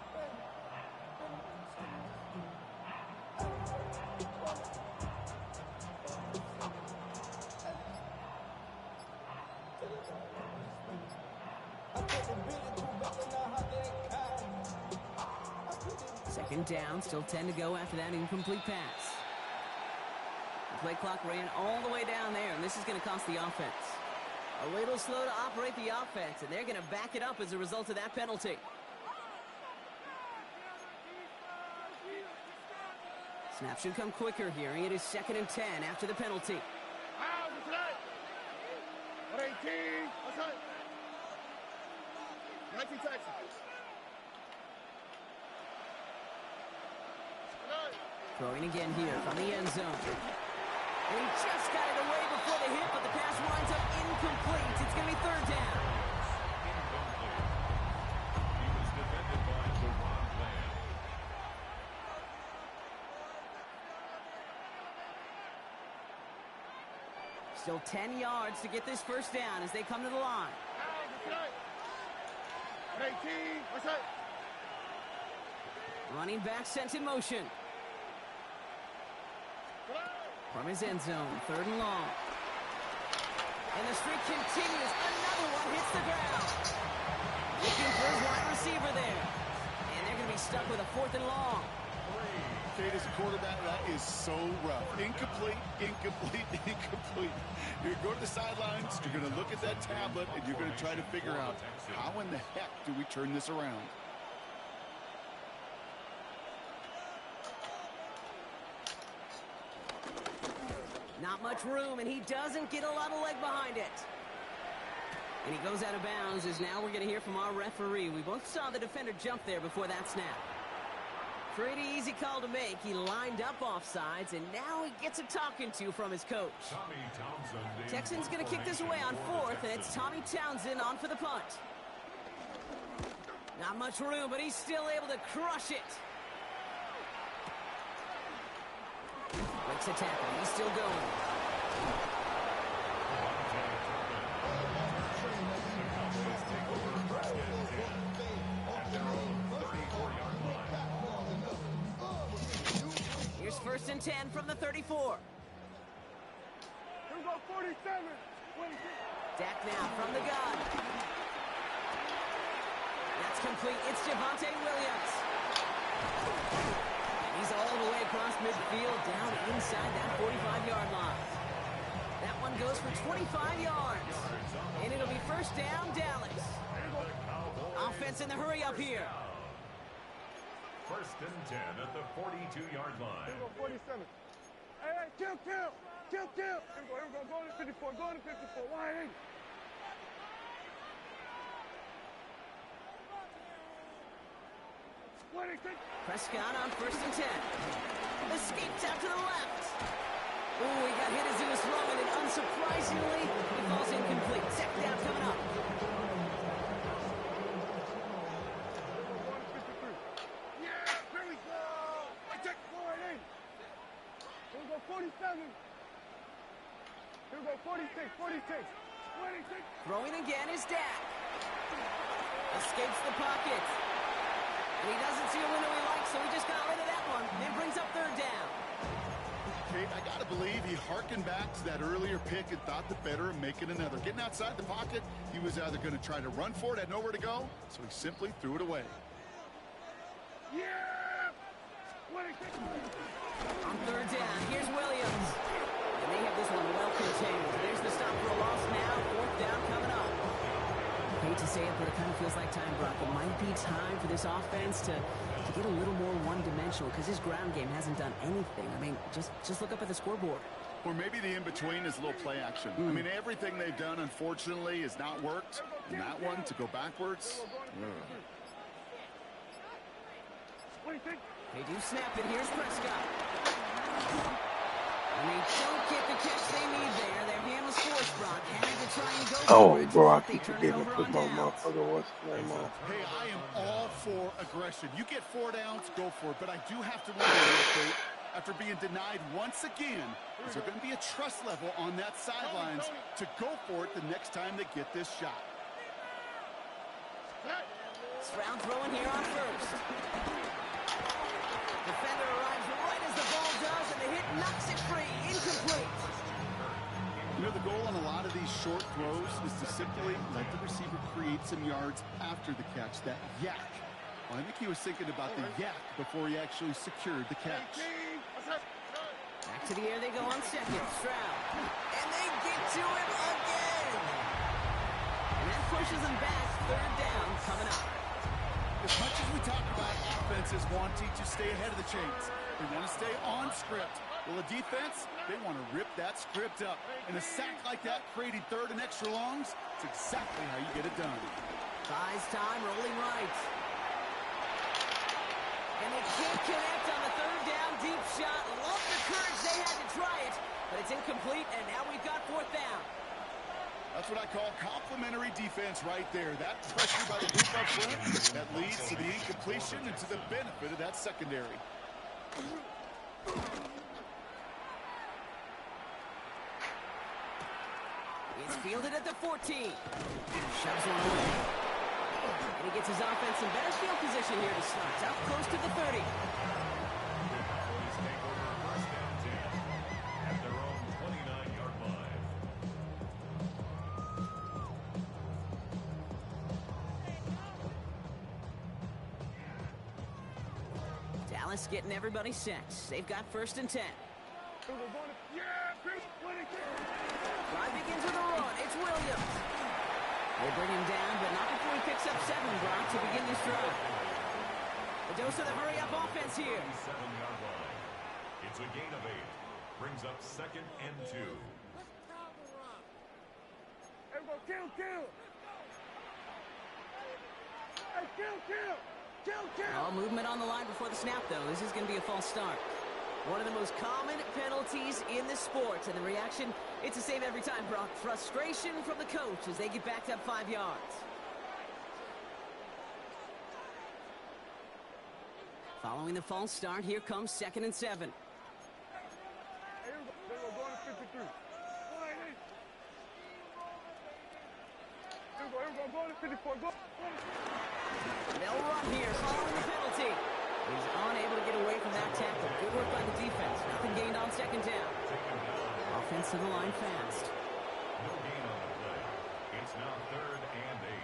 Second down, still 10 to go after that incomplete pass. The play clock ran all the way down there, and this is going to cost the offense. A little slow to operate the offense, and they're going to back it up as a result of that penalty. Snap should come quicker here. It is 2nd and 10 after the penalty. 19 Texans. Throwing again here from the end zone. And he just got it away before the hit, but the pass winds up incomplete. It's going to be 3rd down. He was defended by the wrong man. Still 10 yards to get this first down as they come to the line. Running back sent in motion. From his end zone, 3rd and long. And the streak continues. Another one hits the ground. Looking for his wide receiver there. And they're going to be stuck with a 4th and long. Kate, as a quarterback, that is so rough. Incomplete, incomplete, incomplete. You're going to the sidelines, you're going to look at that tablet, and you're going to try to figure out how in the heck do we turn this around? Not much room, and he doesn't get a lot of leg behind it. And he goes out of bounds as now we're going to hear from our referee. We both saw the defender jump there before that snap. Pretty easy call to make. He lined up offsides, and now he gets a talking to from his coach. Texans going to kick this away on 4th, and it's Tommy Townsend on for the punt. Not much room, but he's still able to crush it. Breaks a tackle. He's still going. Here's 1st and 10 from the 34. Here we go, 47. Dak now from the gun. That's complete. It's Javonte Williams. And he's all the way across midfield, down inside that 45-yard line. That one goes for 25 yards. And it'll be 1st down, Dallas. Offense in the hurry up here. 1st and 10 at the 42-yard line. Here we go, 47. Hey, kill. Here we go. Go to 54. Go to 54. Why? Prescott on 1st and 10. Escapes out to the left. Ooh, he got hit as he was throwing it. Unsurprisingly, he falls incomplete. 2nd down coming up. Yeah, there we go. I take 4 8. Here we go, 47. Here we go, 46. 26. Throwing again is Dak. Escapes the pocket. And he doesn't see a window he likes, so he just got rid of that one. And brings up 3rd down. Kate, I got to believe he harkened back to that earlier pick and thought the better of making another. Getting outside the pocket, he was either going to try to run for it, had nowhere to go, so he simply threw it away. Yeah! On 3rd down, here's Williams. And they have this one well contained. There's the stop for a loss now. 4th down coming up. Hate to say it, but it kind of feels like time, Brock. It might be time for this offense to get a little more one-dimensional because his ground game hasn't done anything. I mean, just look up at the scoreboard. Or maybe the in-between is a little play action. I mean, everything they've done, unfortunately, has not worked. And that one, to go backwards, They do snap it. Here's Prescott. And they don't get the catch they need there. Their hand was forced, Brock. Had to try and go for it. Bro, I They keep turn it forgetting to over put on my downs. motherfucker what's his name on. hey, I am all for aggression. You get 4 downs, go for it. But I do have to wonder, Kate, after being denied once again, is there going to be a trust level on that sidelines to go for it the next time they get this shot? Stroud throwing here on 1st. Defender arrives right as the ball does, and the hit knocks it free. Incomplete. You know, the goal on a lot of these short throws is to simply let the receiver create some yards after the catch, that yak. Well, I think he was thinking about the yak before he actually secured the catch. Back to the air they go on 2nd. Stroud. And they get to him again. And that pushes them back. 3rd down coming up. As much as we talk about offenses wanting to stay ahead of the chains, they want to stay on script. Well, the defense, they want to rip that script up. And a sack like that, creating 3rd and extra longs, it's exactly how you get it done. Buys time, rolling right. And they can't connect on the 3rd down deep shot. Love the courage they had to try it, but it's incomplete, and now we've got 4th down. That's what I call complimentary defense right there. That pressure by the group up front, that leads to the incompletion and to the benefit of that secondary. It's fielded at the 14. Shoves one away. And he gets his offense in better field position here to start. Out close to the 30. Please take over 1st and 10 at their own 29-yard line. Dallas getting everybody set. They've got 1st and 10. Drive begins with a run. It's Williams. They bring him down, but not before he picks up 7, Brock, to begin this drive. A dose of the hurry-up offense here. 7-yard line. It's a gain of 8. Brings up 2nd and 2. Kill. Hey, kill. All movement on the line before the snap, though. This is going to be a false start. One of the most common penalties in the sport, and the reaction, it's the same every time, Brock. Frustration from the coach as they get backed up 5 yards. Following the false start, here comes 2nd and 7. 53. Wide in. Here we go, go to 54, go. They'll run here, following the penalty. He's unable to get away from that tackle. Good work by the defense. Nothing gained on second down. Offense to the line fast. No gain on the play. It's now 3rd and 8.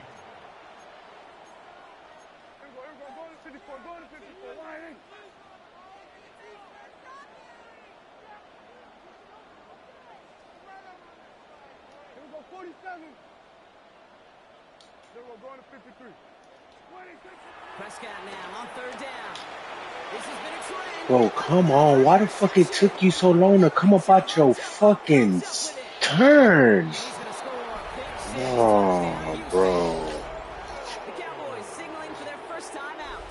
Here we go, go to 54, go to 54, wide in. Here we go, 47. Here we go, going to 53. 26. Prescott now on third down. This has been a trend. Bro, come on. Why the fuck it took you so long to come up out your fucking turn? He's going to score. Pick six. Oh, Touchdown, bro. The Cowboys signaling for their first time out.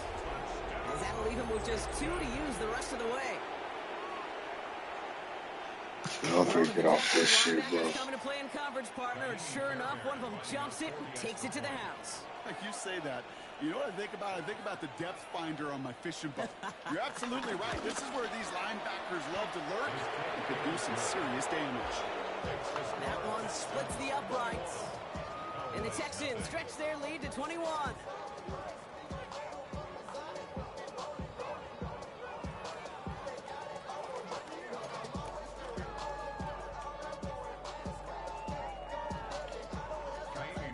As that'll leave him with just 2 to use the rest of the way. I'm finna get off this shit, bro. Coming to play in coverage, partner, and sure enough, one of them jumps it and takes it to the house. Like you say that, you know what I think about? I think about the depth finder on my fishing boat. You're absolutely right. This is where these linebackers love to lurk and could do some serious damage. That one splits the uprights. And the Texans stretch their lead to 21.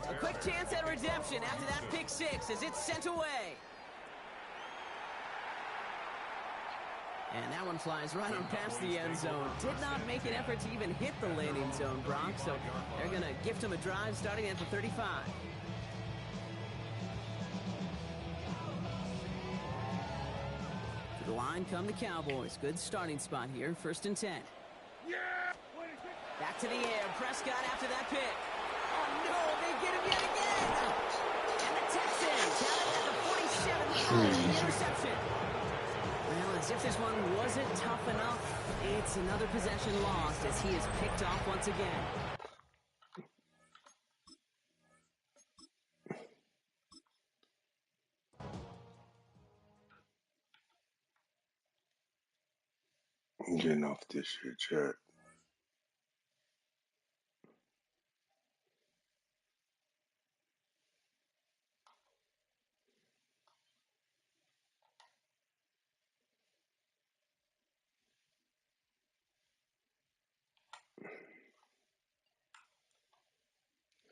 A quick chance at redemption after that pick six as it's sent away. And that one flies right on past the end zone. Did not make an effort to even hit the landing zone, Brock, so they're going to gift him a drive starting at the 35. To the line come the Cowboys. Good starting spot here, 1st and 10. Back to the air, Prescott after that pick. Oh no, they get him yet again! And the Texans have it at the 47, the interception. Well, as if this one wasn't tough enough, it's another possession lost as he is picked off once again. I'm getting off this shit, chat.